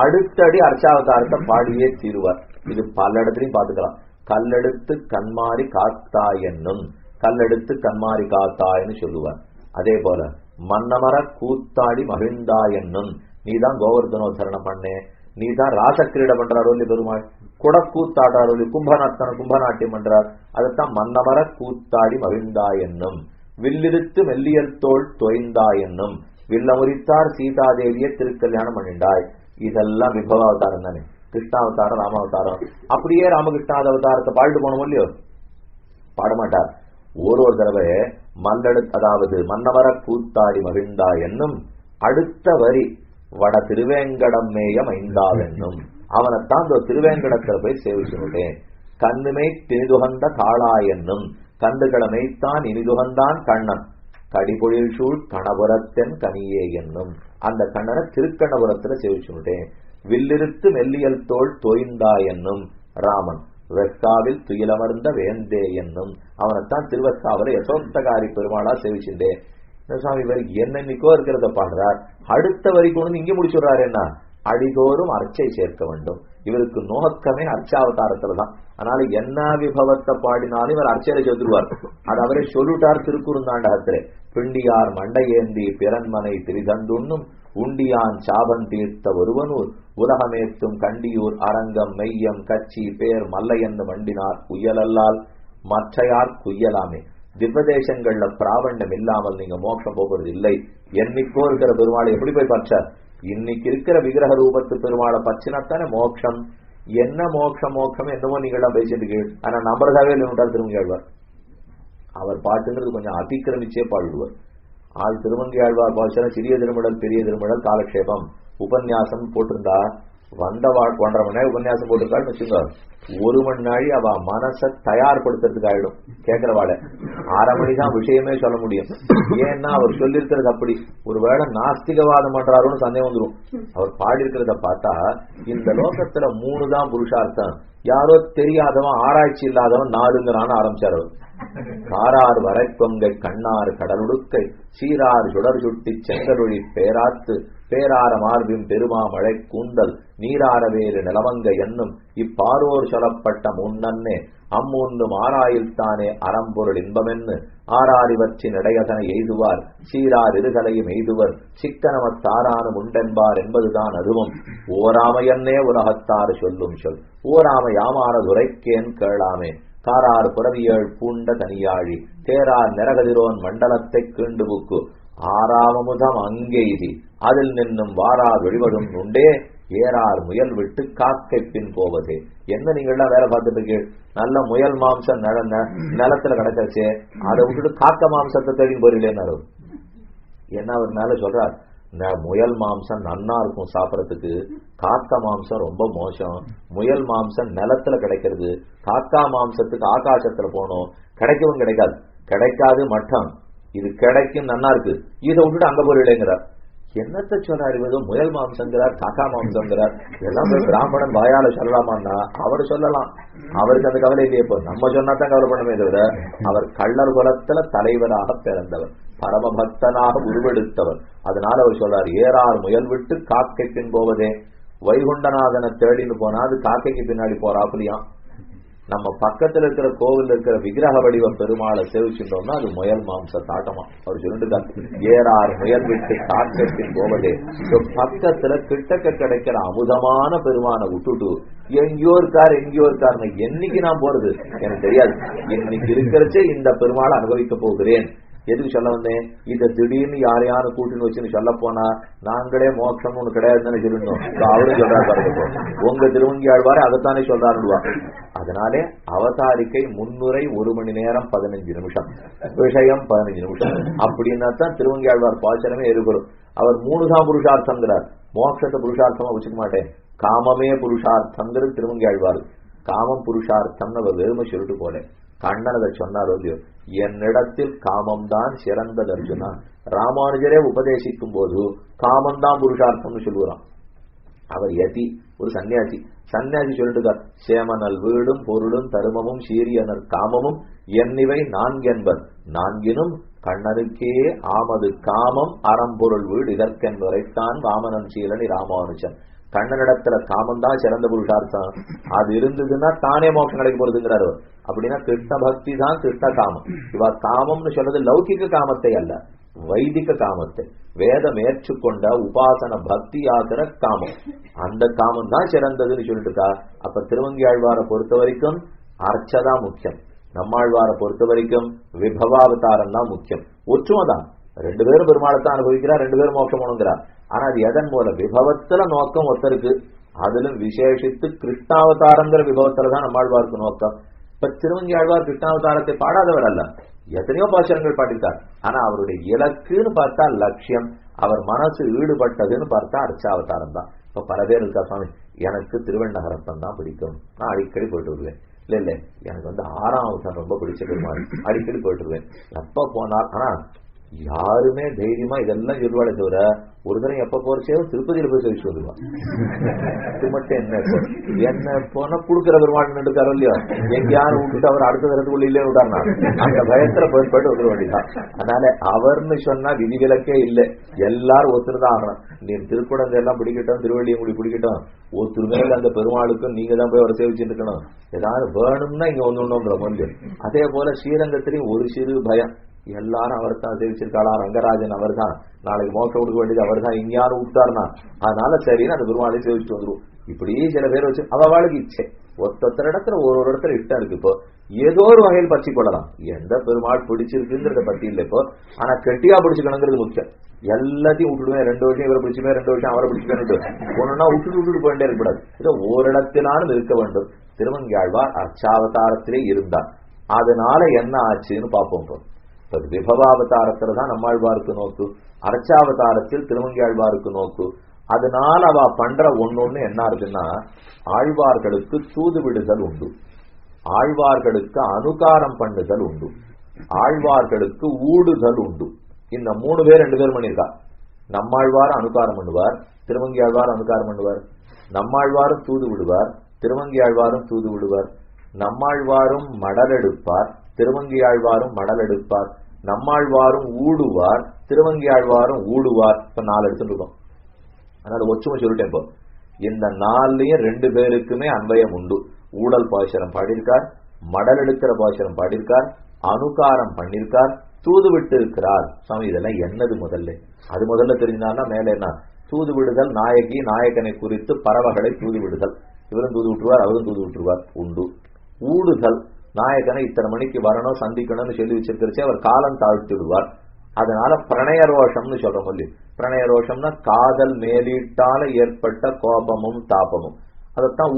அடுத்த அடி அர்ச்சாவதாரத்தை பாடியே தீருவார். இது பல இடத்துலையும் பாத்துக்கலாம். கல்லெடுத்து கண்மாரி காத்தா என்னும், கல்லெடுத்து கண்மாரி காத்தாயின்னு சொல்லுவார். அதே போல மன்னமர கூத்தாடி மகிழ்ந்தா என்னும், நீதான் கோவர்தனோத்தரணம் பண்ணே, நீதான் ராசக்கிரீட பண்றாரோ இல்ல பெருமாள், குடக்கூத்தாடாரோ இல்ல கும்பநாட்டியம் பண்றார், அதைத்தான் மன்னமர கூத்தாடி மகிழ்ந்தா என்னும். வில்லிருத்து மெல்லியல் தோல் தொய்ந்தா என்னும், வில்லமுறித்தார் சீதாதேவியை திருக்கல்யாணம் பண்ணிண்டாய். இதெல்லாம் விபவாவதாரம் தானே. கிருஷ்ணாவதாரம் ராமாவதாரம் அப்படியே ராமகிருஷ்ணாத அவதாரத்தை பாடிட்டு போனோம் இல்லையோ? பாடமாட்டார். ஒரு தடவை அதாவது மன்னவர கூத்தாடி மகிழ்ந்தா என்னும் அடுத்த வரி வட திருவேங்கடம் மேயம் ஐந்தாவென்னும், அவனைத்தான் திருவேங்கடத்துல போய் சேவிச்சுட்டேன். கண்ணுமை திணிதுகந்த காளா என்னும், கண்டுகிழமைத்தான் இனிதுகந்தான் கண்ணன். கடிபொழில் சூழ் கணபுரத்தன் கனியே என்னும், அந்த கண்ணனை திருக்கணபுரத்துல சேவிச்சுட்டேன். வில்லிருத்து மெல்லியல் தோல் தோய்ந்தா என்னும் ராமன். வெஸ்காவில் துயிலமர்ந்த வேந்தே என்னும், அவனைத்தான் திருவஸ்காவில யசோத்தகாரி பெருமாளா சேவிச்சுட்டேன். சுவாமி இவர் என்னென்னைக்கோ இருக்கிறத பாடுறார், அடுத்த வரி கொண்டு இங்கே முடிச்சுடுறாரு. என்ன அடிதோறும் அர்ச்சை சேர்க்க வேண்டும். இவருக்கு நோக்கமே அர்ச்சாவதாரத்துலதான். அதனால என்ன விபவத்தை பாடினாலும் இவர் அர்ச்சையில சேர்த்துருவார். அது அவரே சொல்லிட்டார் திருக்குறுந்தாண்டகத்திலே. பிண்டியார் மண்டையேந்தி பிறன்மனை திரிதந்துண்ணும், உண்டியான் சாபன் தீர்த்த ஒருவனூர், உலகமேத்தும் கண்டியூர் அரங்கம் மெய்யம் கச்சி பேர் மல்ல என்று மண்டினார் உயலல்லால் மற்றையார் குய்யலாமே. திவ்வதேசங்கள்ல பிராவண்யம் இல்லாமல் நீங்க மோட்சம் போகிறது இல்லை. என்னைக்கோ இருக்கிற பெருமாளை எப்படி போய் பற்ற? இன்னைக்கு இருக்கிற விக்கிரக ரூபத்து பெருமாளை பச்சினாத்தானே மோட்சம். என்ன மோட்சம் என்னமோ நீங்களாம் பேசிட்டு. ஆனா நம்புறதாவே இல்லைன்னு திருமங்கியாழ்வார். அவர் பாட்டுங்கிறது கொஞ்சம் அதிக்கிரமிச்சே பாடுவார். ஆள் திருமங்கியாழ்வார் பாஷன சிறிய திருமடல் பெரிய திருமடல் காலக்ஷேபம் உபன்யாசம் போட்டிருந்தா வந்தவாள் 1.5 மணி நேரம் உபன்யாசம் போட்டிருக்காள்னு வச்சுங்க, 1 மணி நாளி அவ மனசை தயார்படுத்துறதுக்கு ஆயிடும். கேட்கிறவாள 1/2 மணி தான் விஷயமே சொல்ல முடியும். ஏன்னா அவர் சொல்லிருக்கிறது அப்படி. ஒருவேளை நாஸ்திகவாதம் பண்றாருன்னு சந்தேகம் வந்துடும். அவர் பாடி இருக்கிறத பார்த்தா இந்த லோகத்துல 3 தான் புருஷார்த்தம். யாரோ தெரியாதவன் ஆராய்ச்சி இல்லாதவன் 4ங்கிறான்னு ஆரம்பிச்சார் அவர். காரார் வரை கொங்கை கண்ணார் கடலுடுக்கை சீரார் சுடர் சுட்டி செங்கருளி பேராத்து பேரார மார்பின் பெருமா மழை கூந்தல் நீராரவேறு நிலவங்க என்னும் இப்பாரோர் சொல்லப்பட்ட முன்னன்னே அம்முன்னும் ஆராயில்தானே அறம்பொருள் இன்பமென்னு ஆராரிவற்றின் இடையதனை எய்துவார் சீரார் இருகலையும் எய்துவர் சிக்கனமத்தாரானும் உண்டென்பார் என்பதுதான் அதுவும் ஓராமையன்னே உலகத்தாறு சொல்லும் சொல் ஓராமை யாமானதுரைக்கேன் கேளாமே காரார் புறவியேள் பூண்ட தனியாழி தேரார் நிறகதிரோன் மண்டலத்தை கீண்டு புக்கு ஆறாமமுதம் அங்கெய்தி அதில் நின்னும் வாரார் வெளிவடும் உண்டே ஏறார் முயல் விட்டு காக்கை பின் போவதே. என்ன நீங்கள்லாம் வேலை பார்த்துட்டு இருக்கு, நல்ல முயல் மாம்சம் நிலத்துல கிடைச்சாச்சு, அதை விட்டுட்டு காக்க மாம்சத்தை தேடி போறீங்களேன்னு என்ன அவர் மேல சொல்றார், முயல் மாம்சம் நன்னா இருக்கும் சாப்பிடறதுக்கு, காக்கா மாம்சம் ரொம்ப மோசம். முயல் மாம்சம் நிலத்துல கிடைக்கிறது, காக்கா மாம்சத்துக்கு ஆகாசத்துல போனோம், கிடைக்கவும் கிடைக்காது, கிடைக்காது மட்டம், இது கிடைக்கும் நன்னா இருக்கு, இதை விட்டுட்டு அங்க போறீங்களேங்கிறார். என்னத்த சொல்றாரு, ஏதோ முயல் மாம்சங்கிறார், காக்கா மாம்சங்கிறார், இதெல்லாம் போய் பிராமணன் வாயால சொல்லலாமான்னா அவர் சொல்லலாம், அவருக்கு அந்த கவலை இல்லையே. இப்போ நம்ம சொன்னாதான் கவலை பண்ணவே தவிர, அவர் கள்ளர் குலத்துல தலைவராக பிறந்தவர், பரமபக்தனாக உருவெடுத்தவர். அதனால அவர் சொல்றார், ஏறார் முயல் விட்டு காக்கை பின் போவதே. வைகுண்டநாதனை தேடின்னு போனா அது காக்கைக்கு பின்னாடி போறாப்புலியாம். நம்ம பக்கத்துல இருக்கிற கோவில் இருக்கிற விக்கிரக வடிவ பெருமாளை சேவிச்சுட்டோம்னா அது முயல் மாம்ச தாட்டமா. அவர் சொல்லிட்டு ஏறார் முயல் விட்டு காக்கத்தின் போவதே. பக்கத்துல கிட்டக்க கிடைக்கிற அமுதமான பெருமானை விட்டுட்டு எங்கேயோ இருக்காருன்னு என்னைக்கு நான் போறது எனக்கு தெரியாது, இன்னைக்கு இருக்கிறச்சே இந்த பெருமாளை அனுபவிக்க போகிறேன். எதுக்கு சொல்ல வந்தேன், இதை திடீர்னு யாரையானு கூட்டின்னு வச்சுன்னு சொல்ல போனா நாங்களே மோட்சம் ஒண்ணு கிடையாதுன்னு சொல்லிருந்தோம். அவரும் சொல்றாரு பாருங்க, உங்க திருவங்கியாழ்வாரு அதைத்தானே சொல்றாருவா. அதனாலே அவதாரிக்கை முன்னுரை 1 மணி நேரம் 15 நிமிஷம், விஷயம் 15 நிமிஷம். அப்படின்னா தான் திருவங்கியாழ்வார் பாச்சனமே இருக்கிறோம். அவர் 3 தான் புருஷார்த்தங்கிறார், மோட்சத்தை புருஷார்த்தமா வச்சுக்க மாட்டேன், காமமே புருஷார்த்தங்கிறது திருவங்கியாழ்வார். காமம் புருஷார்த்தம்னு அவர் வெறுமை சொல்லிட்டு போல கண்ணனதை சொன்னார் இல்லையோ, என்னிடத்தில் காமம் தான் சிறந்தது அர்ஜுனா. ராமானுஜரே உபதேசிக்கும் போது காமம் தான் புருஷார்த்தம்னு சொல்லுவாராம். அவர் யதி, ஒரு சன்னியாசி. சன்னியாசி சொல்லிட்டு சேமனல் வீடும் பொருளும் தருமமும் சீரியனர் காமமும் என்னிவை 4 என்பர், 4னும் கண்ணனுக்கே ஆமது காமம் அறம்பொருள் வீடு இதற்கென்றுரைத்தான் வாமனன் சீலனி ராமானுஜன். கண்ணனிடத்துல காமம் தான் சிறந்த புருஷார்த்தம், அது இருந்ததுன்னா தானே மோட்சம் கிடைக்க போறதுங்கிறாரு. அப்படின்னா கிருஷ்ண பக்தி தான் கிருஷ்ண காமம். இவ காமம்னு சொல்றது லௌகிக காமத்தை அல்ல, வைதிக காமத்தை, வேதம் ஏற்றுக்கொண்ட உபாசன பக்தி ஆகிற காமம், அந்த காமம் தான் சிறந்ததுன்னு சொல்லிட்டு. அப்ப திருவங்கியாழ்வாரை பொறுத்த வரைக்கும் அர்ச்சதா முக்கியம், நம்மாழ்வாரை பொறுத்த வரைக்கும் விபவாவதாரம் தான் முக்கியம். ஒற்றுமைதான், 2 பேரும் பெருமாளத்தான் அனுபவிக்கிறார், 2 பேரும் மோட்சம் பண்ணுங்கிறார். ஆனா அது எதன் மூலம், விபவத்துல நோக்கம் ஒருத்தருக்கு, அதிலும் விசேஷித்து கிருஷ்ணாவதாரங்கிற விபவத்துலதான் நம்மாழ்வாருக்கு நோக்கம். இப்ப திருவங்கியாழ்வார் கிருஷ்ணாவதாரத்தை பாடாதவர் அல்ல, எத்தனையோ பாசுரங்கள் பாடித்தார். ஆனா அவருடைய இலக்குன்னு பார்த்தா லட்சியம், அவர் மனசு ஈடுபட்டதுன்னு பார்த்தா அர்ச்சாவதாரம் தான். இப்ப பல பேர் இருக்கா, சுவாமி எனக்கு திருவண்ணகரப்பன் தான் பிடிக்கும், நான் அடிக்கடி போயிட்டு வருவேன். இல்ல எனக்கு 6ஆம் அவதாரம் ரொம்ப பிடிச்ச பெருமாள், அடிக்கடி போயிட்டு வருவேன். எப்ப போனார், ஆனா யாருமே தைரியமா இதெல்லாம் சொல்லுவாளே தவிர ஒரு தரம் எப்ப போறச்சோ திருப்பதியில போய் சொல்லி சொல்லுவான். இது மட்டும் என்ன போனா குடுக்கிற பெருமாள் நின்றுக்காரோ இல்லையோ, எங்கேயாரும் விட்டுட்டு அவர் அடுத்த தரத்துக்குள்ள இல்லையே விட்டாருனா அந்த பயத்துல போயிட்டு வந்துட வேண்டியதான். அதனால அவர்னு சொன்னா விதிவிலக்கே இல்லை, எல்லாரும் ஒத்துருதான் ஆகணும். நீ திருக்குடந்தை எல்லாம் பிடிக்கட்டும், திருவள்ளியங்குடி பிடிக்கட்டும், ஒத்துருமையில அந்த பெருமாளுக்கும் நீங்க தான் போய் அவரை சேவிச்சுட்டு இருக்கணும். ஏதாவது வேணும்னா இங்க ஒண்ணுன்ற மொழி. அதே போல ஸ்ரீரங்கத்திலையும் ஒரு சிறு பயம், எல்லாரும் அவர் தான் சேவிச்சிருக்காளா, ரங்கராஜன் அவர் தான், நாளைக்கு மோட்சம் கொடுக்க வேண்டியது அவர் தான், இங்க யாரும் விட்டாருனா அதனால சரின்னு அந்த பெருமாளையும் சேவிச்சுட்டு வந்துடும். இப்படி சில பேர் வச்சு அவளுக்கு இச்சை, ஒருத்தர் இடத்துல ஒரு இடத்துல இஷ்டம் இருக்கு. இப்போ ஏதோ ஒரு வகையில் பற்றி கொள்ளலாம், எந்த பெருமாள் பிடிச்சிருக்குங்கிறத பத்தி இல்லை இப்போ. ஆனா கெட்டியா பிடிச்சுக்கணுங்கிறது முக்கியம். எல்லாத்தையும் விட்டுடுவேன், 2 வருஷம் இவரை பிடிச்சுமே, 2 வருஷம் அவரை பிடிச்சுக்கணும், ஒண்ணுன்னா விட்டுட்டு போயிட்டே இருக்கக்கூடாது. ஏதோ ஓரிடத்தினாலும் இருக்க வேண்டும். திருவங்கியாழ்வார் அர்ச்சாவதாரத்திலே இருந்தார். அதனால என்ன ஆச்சுன்னு பார்ப்போம். இப்போ விபவாவதாரத்துல தான் நம்மாழ்வாருக்கு நோக்கு, அர்ச்சாவதாரத்தில் திருவங்கியாழ்வாருக்கு நோக்கு. அதனால அவ பண்ற ஒண்ணு என்ன இருக்குன்னா, ஆழ்வார்களுக்கு தூது விடுதல் உண்டு, ஆழ்வார்களுக்கு அனுகாரம் பண்ணுதல் உண்டு, ஆழ்வார்களுக்கு ஊடுதல் உண்டு. இந்த 3 பேர் 2 பேர் பண்ணியிருக்கா. நம்மாழ்வார் அனுகாரம் பண்ணுவார், திருவங்கியாழ்வார் அனுகாரம் பண்ணுவார். நம்மாழ்வாரும் தூது விடுவார், திருவங்கியாழ்வாரும் தூது விடுவார். நம்மாழ்வாரும் மடல் எடுப்பார், திருவங்கியாழ்வாரும் மடல் எடுப்பார். நம்மாழ்வாரும் ஊடுவார், திருவங்கியாழ்வாரும் ஊடுவார். இப்ப 4 எடுத்துட்டு இருக்கோம். அதனால ஒற்றுமை சொல்லிட்டேன். இப்போ இந்த நாள்லயும் 2 பேருக்குமே அன்வயம் உண்டு. ஊடல் பாசுரம் பாடியிருக்கார், மடல் எடுக்கிற பாசுரம் பாடியிருக்கார், அனுகாரம் பண்ணிருக்கார், தூது விட்டு இருக்கிறார். சுவாமி இதெல்லாம் என்னது முதல்ல தெரிஞ்சான்னா மேல என்ன தூது விடுதல், நாயகி நாயகனை குறித்து பறவைகளை தூது விடுதல், இவரும் தூது விட்டுருவார் அவரும் தூது விட்டுருவார் உண்டு. ஊடுதல், நாயகனை இத்தனை மணிக்கு வரணும் சந்திக்கணும்னு சொல்லி வச்சிருக்கிறச்சே அவர் காலம் தாழ்த்தி விடுவார். அதனால பிரணய ரோஷம்னு சொல்றோம் இல்லையா. பிரணய ரோஷம்னா காதல் மேலீட்டால ஏற்பட்ட கோபமும் தாபமும், அதைத்தான்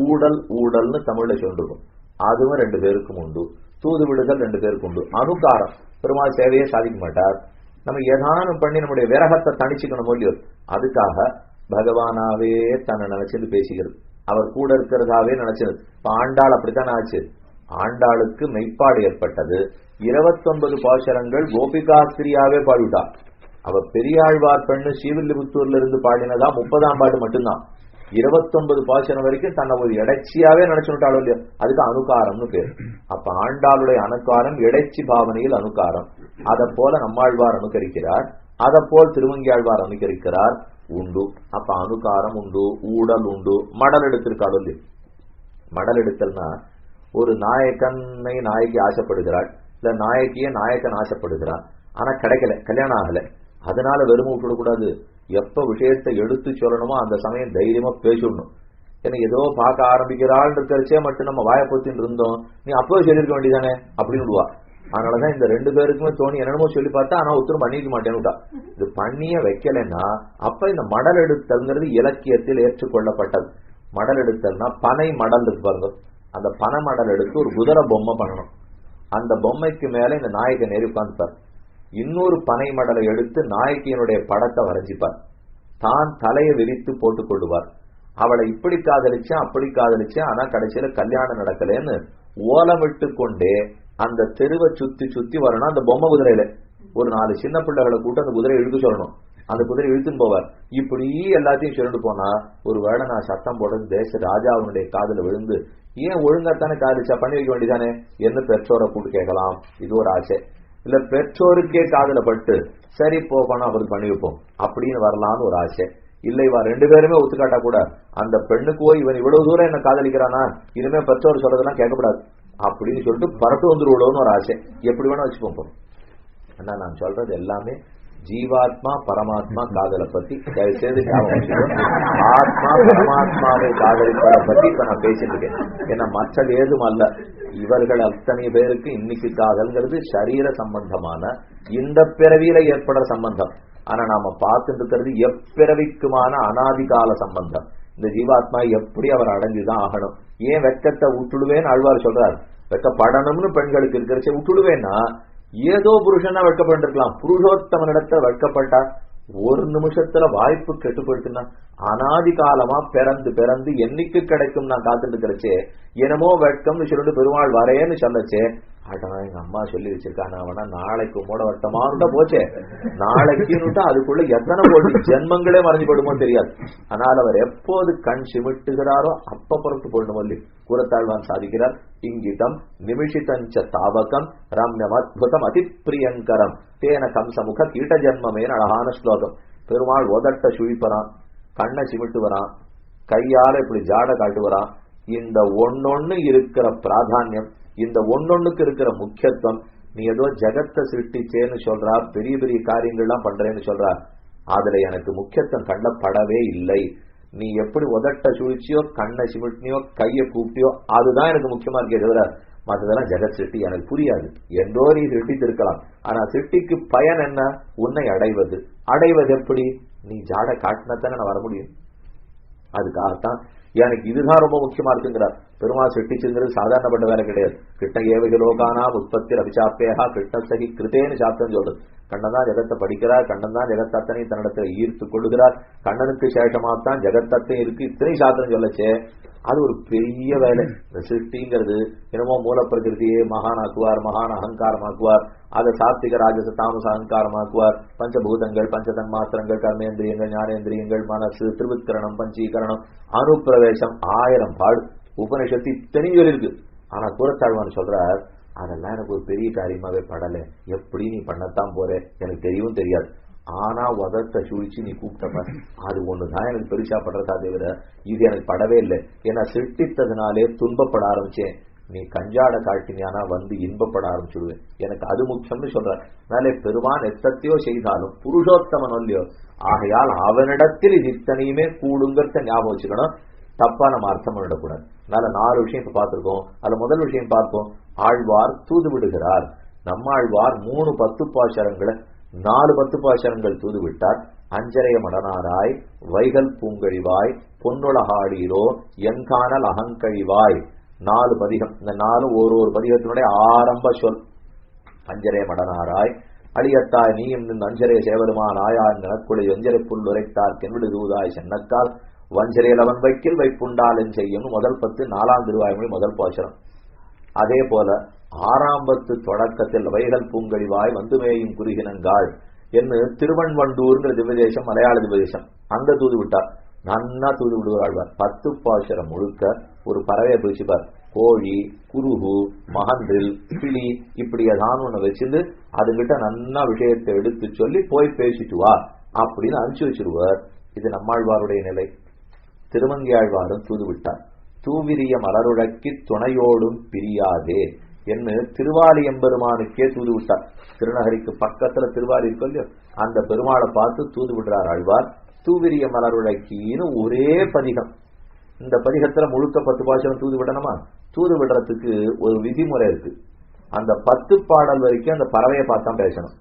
ஊடல்னு தமிழ்ல சொல்லிருக்கும். அதுவும் 2 பேருக்கும் உண்டு. தூது விடுதல் 2 பேருக்கு உண்டு. அனுகாரம், பெருமாள் சேவையை சாதிக்க மாட்டார், நம்ம ஏதானும் பண்ணி நம்முடைய விரகத்தை தணிச்சுக்கணும் இல்லையோ, அதுக்காக பகவானாவே தன்னை நினைச்சது பேசிக்கிறது, அவர் கூட இருக்கிறதாவே நினைச்சது. இப்ப ஆண்டாள் அப்படித்தான் ஆச்சு. ஆண்டாளுக்கு மெய்ப்பாடு ஏற்பட்டது. 29 பாசுரங்கள் கோபிகாஸ்திரியாவே பாடிவிட்டார். அவர் பெரியாழ்வார் பெண்ணு ஸ்ரீவில்லிபுத்தூர்ல இருந்து பாடினதா 30ஆம் பாட்டு மட்டும்தான். 29 பாசுரம் வரைக்கும் தன்னை ஒரு இடைச்சியாவே நினைச்சுட்டாலும் இல்லையா, அதுக்கு அனுகாரம்னு பேர். அப்ப ஆண்டாளுடைய அனுகாரம் இடைச்சி பாவனையில் அனுகாரம். அதை போல நம்மாழ்வார் அனுகரிக்கிறார், அதை போல் திருமங்கியாழ்வார் அனுகரிக்கிறார் உண்டு. அப்ப அனுகாரம் உண்டு, ஊடல் உண்டு. மடல் எடுத்திருக்காள் இல்லையா. மடல் எடுத்தல்னா ஒரு நாயகனை நாயகி ஆசைப்படுகிறாள், இல்ல நாயகிய நாயகன் ஆசைப்படுகிறான், ஆனா கிடைக்கல, கல்யாணம் ஆகல. அதனால வெறுமை விட்டுடக்கூடாது. எப்ப விஷயத்தை எடுத்து சொல்லணுமோ அந்த சமயம் தைரியமா பேசிடணும். ஏன்னா ஏதோ பார்க்க ஆரம்பிக்கிறாள் இருக்கிறச்சே மட்டும் நம்ம வாயப்பத்தின்னு இருந்தோம், நீ அப்போ சொல்லியிருக்க வேண்டியதானே அப்படின்னு விடுவா. அதனாலதான் இந்த 2 பேருக்குமே தோணி என்னென்னமோ சொல்லி பார்த்தா ஆனா ஒருத்தரும் பண்ணிக்க மாட்டேன்னுட்டா. இது பண்ணிய வைக்கலைன்னா அப்ப இந்த மடல் எடுத்தல்ங்கிறது இலக்கியத்தில் ஏற்றுக்கொள்ளப்பட்டது. மடல் எடுத்தல்னா பனை மடல் இருக்கு பாருங்க, அந்த பனை மடல் எடுத்து ஒரு குதிரை பொம்மை பண்ணணும். அந்த பொம்மைக்கு மேல இந்த நாயகன் ஏறி உட்கார்ந்துப்பார். இன்னொரு பனை மடலை எடுத்து நாயகியனுடைய படத்தை வரைஞ்சிப்பார். தான் தலையை விரித்து போட்டுக் கொள்ளுவார். அவளை இப்படி காதலிச்சேன் அப்படி காதலிச்சேன், ஆனா கடைசியில கல்யாணம் நடக்கலன்னு ஓலமிட்டு கொண்டே அந்த தெருவை சுத்தி சுத்தி வரணும். அந்த பொம்மை குதிரையில ஒரு 4 சின்ன பிள்ளைகளை கூட்டு அந்த குதிரையை இழுத்து சொல்லணும். அந்த குதிரை இழுத்துன்னு போவார். இப்படி எல்லாத்தையும் சொல்லிட்டு போனா ஒரு வேளை நான் சத்தம் போடுறது தேச ராஜாவுடைய காதுல விழுந்து, ஏன் ஒழுங்காத்தானே காதலிச்சா பண்ணி வைக்க வேண்டியதானே என்ன பெற்றோரை கூட்டு கேட்கலாம், இது ஒரு ஆசை. இல்ல பெற்றோருக்கே காதல பட்டு சரி போகணும் அவருக்கு பண்ணி வைப்போம் அப்படின்னு வரலான்னு ஒரு ஆசை. இல்ல இவா 2 பேருமே ஒத்துக்காட்டா கூட அந்த பெண்ணுக்கு போய் இவன் இவ்வளவு தூரம் என்ன காதலிக்கிறானா, இனிமே பெற்றோர் சொல்றதெல்லாம் கேட்கக்கூடாது அப்படின்னு சொல்லிட்டு பரட்டு வந்துருவிடவுன்னு ஒரு ஆசை. எப்படி வேணா வச்சுப்போம். ஆனா நான் சொல்றது எல்லாமே ஜீவாத்மா பரமாத்மா காதலை பத்தி. தயவுசெய்து ஆத்மா பரமாத்மாவை காதலிப்பதை பத்தி இப்ப நான் பேசிட்டு இருக்கேன். ஏன்னா மற்றது ஏதும் அல்ல. இவர்கள் அத்தனை பேருக்கு இன்னைக்கு காதல்ங்கிறது சரீர சம்பந்தமான இந்த பிறவியில ஏற்படுற சம்பந்தம். ஆனா நாம பார்த்துட்டு இருக்கிறது எப்பிறவிக்குமான அனாதிகால சம்பந்தம். இந்த ஜீவாத்மா எப்படி அவர் அடைஞ்சுதான் ஆகணும். ஏன் வெட்கத்தை விட்டுடுவேன்னு ஆழ்வார் சொல்றார். வெட்கப்படணும்னு பெண்களுக்கு இருக்கிறச்சே விட்டுடுவேன்னா ஏதோ புருஷனா வெட்கப்பட்டிருக்கலாம், புருஷோத்தமனிடத்துல வெட்கப்பட்டா ஒரு நிமிஷத்துல வாய்ப்பு கெட்டுப்படுத்துனா அனாதி காலமா பிறந்து என்னைக்கு கிடைக்கும் நான் காத்துட்டு இருக்கிறச்சே என்னமோ வெட்கம்னு சொல்லிட்டு பெருமாள் வரேன்னு சொல்லச்சே, ஆட்டா எங்க அம்மா சொல்லி வச்சிருக்காங்க அவனா நாளைக்கு மூட வட்டமானுட்டா போச்சே, நாளைக்குன்னுட்டா அதுக்குள்ள எத்தனை கோடி ஜென்மங்களே மறைஞ்சு போடுமோ தெரியாது. ஆனால் அவர் எப்போது கண் சிமிட்டுகிறாரோ அப்ப புறத்து போடணும் சொல்லி கூறத்தாழ்வான் சாதிக்கிறார். இங்கிதம் நிமிஷிதஞ்ச தாவகம் ரம்யம் அத்புதம் அதிப்பிரியங்கரம் தேன கம்சமுக கீட்ட ஜென்மமேன அழகான ஸ்லோகம். பெருமாள் உதட்ட சுழிப்பறான், கண்ணை சிமிட்டுவரான், கையால இப்படி ஜாட காட்டுவரான். இந்த ஒன்னொன்னு இருக்கிற பிராதான்யம், இந்த ஒன்னொன்னுக்கு இருக்கிற முக்கியத்துவம், நீ ஏதோ ஜெகத்தை சிருஷ்டிச்சேன்னு சொல்றா, பெரிய பெரிய காரியங்கள்லாம் பண்றேன்னு சொல்றா, அதுல எனக்கு முக்கியத்துவம் கண்டப்படவே இல்லை. நீ எப்படி உதட்ட சுழிச்சியோ கண்ணை சிமிட்டினியோ கையை கூப்பிட்டியோ அதுதான் எனக்கு முக்கியமா இருக்கே தவிர மற்றதெல்லாம் ஜெகத் சிருஷ்டி எனக்கு புரியாது. என்றோ நீ சிருஷ்டித்திருக்கலாம், ஆனா சிருஷ்டிக்கு பயன் என்ன? உன்னை அடைவது. அடைவது எப்படி? நீ ஜாட காட்டினத்தானே நான் வர முடியும். அதுக்காகத்தான் எனக்கு இதுதான் ரொம்ப முக்கியமா இருக்குங்கிறார். பெருமாள் சிருஷ்டிச்சுங்கிறது சாதாரணப்பட்ட வேலை கிடையாது. கிருஷ்ண ஏவகி லோகானா உற்பத்தி அபிசாப்பேகா கிருஷ்ணசகி கிருத்தேன்னு சாப்பிட்டேன்னு சொல்றது. கண்ணன் தான் ஜெகத்தை படிக்கிறார், கண்ணன் தான் ஜெகத்தத்தனை தன்னிடத்துல ஈர்த்து கொள்ளுகிறார், கண்ணனுக்கு சேஷமாத்தான் ஜெகத்தத்தையும் இருக்கு, இத்தனை சாத்திரம் சொல்லச்சே அது ஒரு பெரிய வேலை. சிருஷ்டிங்கிறது என்னமோ மூல பிரகிருதியே மகானாக்குவார், மகான் அகங்காரமாக்குவார், அதை சாத்விக ராஜச தாமச அகங்காரமாக்குவார், பஞ்சபூதங்கள் பஞ்சதன்மாத்திரங்கள் கர்மேந்திரியங்கள் ஞானேந்திரியங்கள் மனசு திருவிக்கிரணம் பஞ்சீகரணம் அனுப்பிரவேசம் 1000 பாடு உபனிஷத்து இத்தனையும் சொல்லிருக்கு. ஆனா கூறத்தாழ்வான் சொல்றார் அதெல்லாம் எனக்கு ஒரு பெரிய காரியமாவே படல, எப்படி நீ பண்ணத்தான் போற எனக்கு தெரியவும் தெரியாது. ஆனா உதத்தை சுழிச்சு நீ கூப்பிட்டப்ப அது ஒண்ணுதான் எனக்கு பெருசா படுறதா தவிர இது எனக்கு படவே இல்லை. ஏன்னா சிருஷ்டித்ததுனாலே துன்பப்பட ஆரம்பிச்சேன். நீ கஞ்சாட காட்டினியானா வந்து இன்பப்பட ஆரம்பிச்சுடுவேன். எனக்கு அது முக்கியம்னு சொல்ற. அதனாலே பெருமான் எத்தத்தையோ செய்தாலும் புருஷோத்தமன் இல்லையோ, ஆகையால் அவனிடத்தில் இது இத்தனையுமே கூடுங்கிறத ஞாபகம் வச்சுக்கணும். தப்பா நம்ம அர்த்தம் பண்ணிடக்கூடாது. அதனால 4 விஷயம் இப்ப பார்த்திருக்கோம். அதுல முதல் விஷயம் பார்ப்போம். ஆழ்வார் தூது விடுகிறார். நம்மாழ்வார் 3 10 பாசரங்களை 4 10 பாசரங்கள் தூது விட்டார். அஞ்சரைய மடனாராய், வைகல் பூங்கழிவாய், பொன்னுலகாடீரோ, எங்கானல் அகங்கழிவாய் 4 பதிகம். இந்த 4 ஒரு பதிகத்தினுடைய ஆரம்ப சொல். அஞ்சரைய மடனாராய், அழியத்தாய் நீயும் நின்று அஞ்சரைய சேவருமான் ஆயான் நிலக்குழி வெஞ்சரை புல் உரைத்தார் கென்விடு தூதாய் சென்னக்கால் வஞ்சரையில் அவன் வைக்கில் வைப்புண்டாலும் செய்யும் முதல் 10 4ஆம் திருவாய்மொழி முதல் பாசுரம். அதே போல 6ஆம் 10 தொடக்கத்தில் வைகல் பூங்கழிவாய் வந்துமேயும் குறுகினங்காள் என்று திருவன்வண்டூர்ங்கிற திவ்யதேசம், மலையாள திவ்யதேசம், அங்க தூது விட்டார். நன்னா தூது விடுவாழ்வார். 10 பாசுரம் முழுக்க ஒரு பறவையை பிரிச்சுப்பார். கோழி, குருகு, மகன்றில், கிளி இப்படி ஏதாவது ஒண்ணு வச்சிருந்து அதுகிட்ட நன்னா விஷயத்தை எடுத்து சொல்லி போய் பேசிட்டு வா அப்படின்னு அனுப்பிச்சு வச்சிருவார். இது நம்மாழ்வாருடைய நிலை. திருமங்கியாழ்வாரும் தூது விட்டார். தூவிரிய மலருழக்கி துணையோடும் பிரியாதே என்று திருவாலி எம்பெருமானுக்கே தூது விட்டார். திருநகரிக்கு பக்கத்துல திருவாலி இருக்கு இல்லையோ, அந்த பெருமாளை பார்த்து தூது விடுறார் ஆழ்வார். தூவிரிய மலருழக்கின்னு ஒரே பதிகம். இந்த பதிகத்துல முழுக்க 10 பாசுரம் தூது விடணுமா? தூது விடுறதுக்கு ஒரு விதிமுறை இருக்கு. அந்த 10 பாடல் வரைக்கும் அந்த பறவையை பார்த்தா பேசணும்.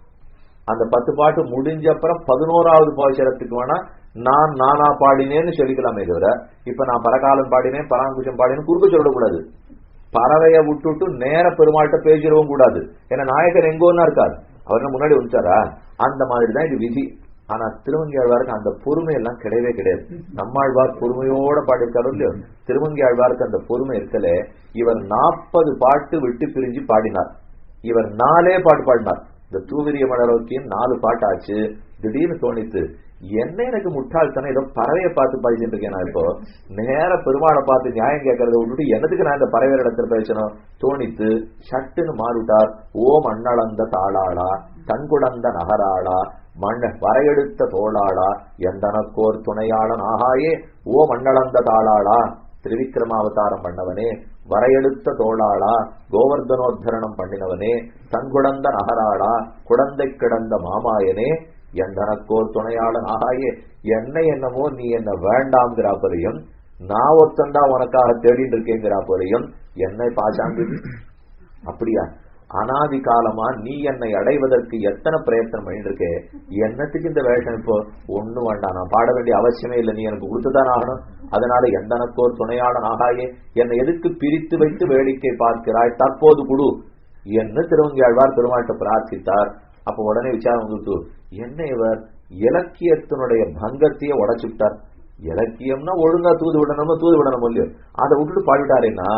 அந்த 10 பாட்டு முடிஞ்ச அப்புறம் 11ஆவது பாசுரத்துக்கு வேணா நானா பாடினேன்னு சொல்லிக்கலாமே தவிர, இப்ப நான் பரகாலம் பாடினேன், பராங்குஷம் பாடினேன் குறுக்க சொல்லக்கூடாது. பறவையை விட்டுட்டு நேர பெருமாள்கிட்ட பேசிடவும் கூடாது. ஏன்னா நாயகர் எங்கோன்னா இருக்காரு, அவர் முன்னாடி வந்துட்டாரா? அந்த மாதிரிதான் இது விதி. ஆனா திருமங்கியாழ்வாருக்கு அந்த பொறுமை எல்லாம் கிடையவே கிடையாது. நம்மாழ்வார் பொறுமையோட பாடியிருக்காரு இல்லையோ, திருமங்கியாழ்வாருக்கு அந்த பொறுமை இருக்கல. இவர் 40 பாட்டு விட்டு பிரிஞ்சு பாடினார். இவர் 4 பாட்டு பாடினார். இந்த தூவிரிய மலரோக்கியும் 4 பாட்டு ஆச்சு. திடீர்னு தோணித்து, என்ன எனக்கு முட்டாள்தானே, ஏதோ பறவையை பார்த்து பாடிச்சுட்டு இருக்கேன். நான் இப்போ நேர பெருமாளை பார்த்து நியாயம் கேட்கறத விட்டுட்டு என்னத்துக்கு நான் இந்த பறவையர் இடத்துல பேசணும் தோணித்து சட்டுன்னு மாறுட்டார். ஓம் அண்ணளந்த தாளாளா, தன்குடந்த நகராளா, மண்ண வரையெடுத்த தோளாளா, எந்தனக்கோர் துணையாளன் ஆகாயே. ஓம் அண்ணளந்த தாளாளா, திரிவிக்ரமாவதாரம் பண்ணவனே, வரையெடுத்த தோளாளா, கோவர்தனோத்தரணம் பண்ணினவனே, தன்குடந்த நகராளா, குடந்தை கிடந்த மாமாயனே, எந்தனக்கோர் துணையாளன் ஆகாயே. என்னை என்னமோ நீ என்ன வேண்டாம்ங்கிறா போலையும், நான் ஒத்தந்தா உனக்காக தேடிட்டு இருக்கேங்கிறா போலையும் என்னை பாசாங்கு. அப்படியா? அனாதி காலமா நீ என்னை அடைவதற்கு எத்தனை பிரயத்தனம் பண்ணிட்டு இருக்கே, என்னத்துக்கு இந்த வேஷம்? இப்போ ஒண்ணும் வேண்டாம், நான் பாட வேண்டிய அவசியமே இல்லை, நீ எனக்கு கொடுத்துதான் ஆகணும். அதனால எந்தனக்கோர் துணையாளன் ஆகாயே, என்னை எதுக்கு பிரித்து வைத்து வேடிக்கை பார்க்கிறாய், தற்போது குடு என்று திருவங்கியாழ்வார் பெருமாட்ட பிரார்த்தித்தார். அப்ப உடனே விசாரம் வந்துட்டு, என்ன இவர் இலக்கியத்தினுடைய பங்கத்தையே உடைச்சுட்டார். இலக்கியம்னா ஒழுங்கா தூது விடணும், தூது விடணும் இல்லையோ, அதை விட்டுட்டு பாடிட்டாருன்னா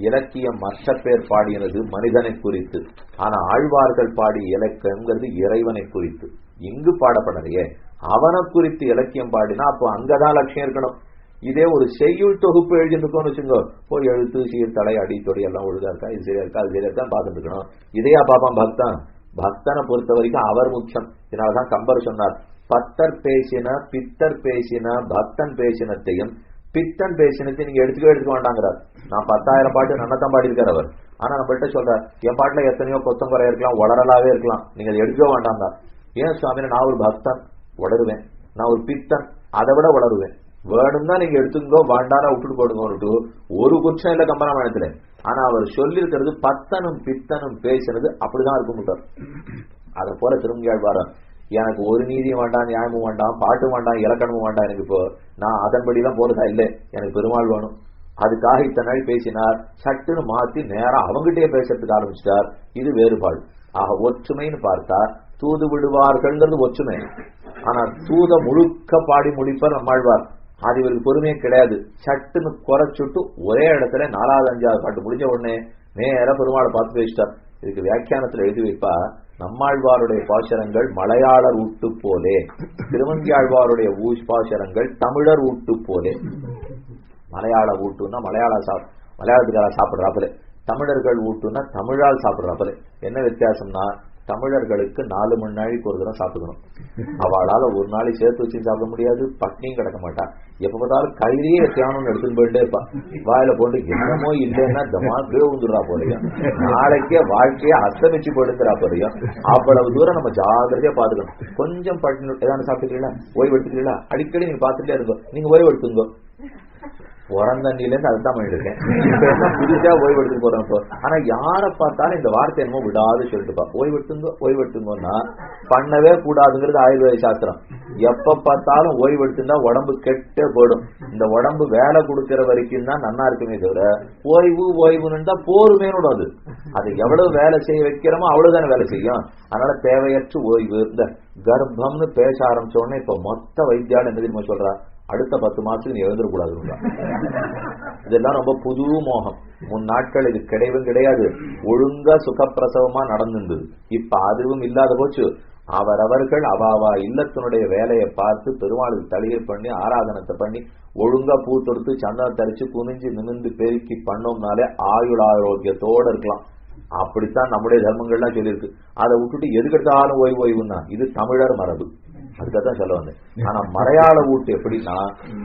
இலக்கியம் மற்ற பேர் பாடியது மனிதனை குறித்து, ஆனா ஆழ்வார்கள் பாடிய இலக்கியம்ங்கிறது இறைவனை குறித்து. இங்கு பாடப்படலையே, அவனை குறித்து இலக்கியம் பாடினா அப்போ அங்கதான் லட்சியம் இருக்கணும். இதே ஒரு செய்யுள் தொகுப்பு எழுதிருக்கோம்னு வச்சுக்கோ, போய் எழுத்து சீர்தலை அடித்தொடி எல்லாம் ஒழுங்கா இருக்கா, இது சரியா இருக்கா, அது சரியா இருக்கா பார்த்துட்டு இருக்கணும். இதையா பாப்பான் பக்தன்? பக்தனை பொறுத்த வரைக்கும் அவர் முக்கியம். இதனாலதான் கம்பர் சொன்னார், பத்தர் பேசின பித்தர் பேசின பக்தன் பேசினத்தையும் பித்தன் பேசினத்தையும் நீங்க எடுத்துக்க வேண்டாங்கிறார். நான் 10,000 பாட்டு நன்னத்தான் பாடியிருக்கார் அவர். ஆனா நம்மள்கிட்ட சொல்றார், என் பாட்டுல எத்தனையோ கொத்தம் குறையா இருக்கலாம், உளறலாவே இருக்கலாம், நீங்க அதை எடுத்துக்க வேண்டாங்க. ஏன் சுவாமி, நான் ஒரு பக்தன் உளருவேன், நான் ஒரு பித்தன் அதை விட உளருவேன், வேணும்னா நீங்க எடுத்துக்கோ, வேண்டானா விட்டுட்டு போடுங்க. ஒரு குற்றம் இல்ல கம்பராமாயணத்துல. ஆனா அவர் சொல்லியிருக்கிறது பத்தனும் பித்தனும் பேசினது அப்படிதான் இருக்கும். அதை போல திரும்பியாழ்வாரன், எனக்கு ஒரு நீதியும் வேண்டாம், நியாயமும் வேண்டாம், பாட்டும் வேண்டாம், இலக்கணமும் வேண்டாம், எனக்கு இப்போ நான் அதன்படிதான் போறதா இல்லை, எனக்கு பெருமாள் வேணும். அதுக்காக இத்தனை நாள் பேசினார், சட்டுன்னு மாத்தி நேரம் அவங்ககிட்டயே பேசுறதுக்கு ஆரம்பிச்சிட்டார். இது வேறுபாடு. ஆக ஒற்றுமைன்னு பார்த்தா தூது விடுவார்கள்ங்கிறது ஒற்றுமை. ஆனா தூத முழுக்க பாடி முடிப்பர் நம்மாழ்வார். அது இவருக்கு பொறுமையே கிடையாது. சட்டுன்னு குறைச்சுட்டு ஒரே இடத்துல 4வது 5வது பாட்டு முடிஞ்ச உடனே நேர பெருமாளை பார்த்து பேசிட்டார். இதுக்கு வியாக்கியானத்துல எழுதி வைப்பா, நம்மாழ்வாருடைய பாசுரங்கள் மலையாளர் ஊட்டு போலே, திருவங்கியாழ்வாருடைய பாசுரங்கள் தமிழர் ஊட்டு போலே. மலையாள ஊட்டுன்னா மலையாளத்துக்காக சாப்பிடுறாப்புல, தமிழர்கள் ஊட்டுன்னா தமிழால் சாப்பிடுறாப்புல. என்ன வித்தியாசம்னா, தமிழர்களுக்கு 4 மணி நாளைக்கு ஒரு தடவை சாப்பிடணும். அவளால ஒரு நாளைக்கு சேர்த்து வச்சு சாப்பிட முடியாது, பட்னியும் கிடக்க மாட்டான். எப்ப பார்த்தாலும் கையிலேயே தியானம் எடுத்துன்னு போயிட்டே இருப்பா. வாயில போட்டு என்னமோ இல்லைன்னா தமாக்கே வந்துடுறா போலையும், நாளைக்கே வாழ்க்கையே அஸ்தமிச்சு போயிடுங்கிறா போலையும். அவ்வளவு தூரம் நம்ம ஜாகிரதையா பாத்துக்கணும். கொஞ்சம் பட்னி ஏதாவது சாப்பிட்டுக்கிறீங்களா, ஓய்வு எடுத்துக்கிறீங்களா, அடிக்கடி நீங்க பாத்துட்டே இருக்கோம். நீங்க ஓய்வு எடுத்துங்க. பிறந்தண்ணில இருந்து அதுதான் பண்ணிட்டு இருக்கேன். இப்ப என்ன புதுசா ஓய்வு எடுத்து போறோம். ஆனா யாரை பார்த்தாலும் இந்த வார்த்தை என்னமோ விடாது சொல்லிட்டுப்பா, ஓய்வு எடுத்துங்க ஓய்வு எடுத்துங்கன்னா பண்ணவே கூடாதுங்கிறது ஆயுர்வேத சாஸ்திரம். எப்ப பார்த்தாலும் ஓய்வு எடுத்துட்டா உடம்பு கெட்டே போயிடும். இந்த உடம்பு வேலை கொடுக்கிற வரைக்கும் தான் நன்னா இருக்குமே தவிர ஓய்வு ஓய்வுன்னு தான் போருமேனோட அது எவ்வளவு வேலை செய்ய வைக்கிறோமோ அவ்வளவுதானே வேலை செய்யும். அதனால தேவையற்ற ஓய்வு. இந்த கர்ப்பம்னு பேச ஆரம்பிச்ச உடனே இப்ப மொத்த வைத்தியாலும் என்ன தெரியுமா சொல்றா, அடுத்த 10 மாசத்துக்கு நீ எழுந்துடக்கூடாது. இதெல்லாம் ரொம்ப புது மோகம். முன் நாட்கள் இது கிடையவும் கிடையாது. ஒழுங்கா சுகப்பிரசவமா நடந்துருந்தது. இப்ப அதுவும் இல்லாத போச்சு. அவரவர்கள் அவாவா இல்லத்தினுடைய வேலையை பார்த்து பெருமாளுக்கு தளிகை பண்ணி ஆராதனத்தை பண்ணி ஒழுங்கா பூ தொடுத்து சந்தனம் தரிச்சு குனிஞ்சு நிமிந்து பெருக்கி பண்ணோம்னாலே ஆயுள் ஆரோக்கியத்தோட இருக்கலாம். அப்படித்தான் நம்முடைய தர்மங்கள்லாம் சொல்லியிருக்கு. அதை விட்டுட்டு எதுக்கெடுத்தாலும் ஓய்வு ஓய்வுன்னா இது தமிழர் மரபு. அதுக்காகத்தான் சொல்ல வந்தேன். ஆனா மலையாள வீட்டு எப்படின்னா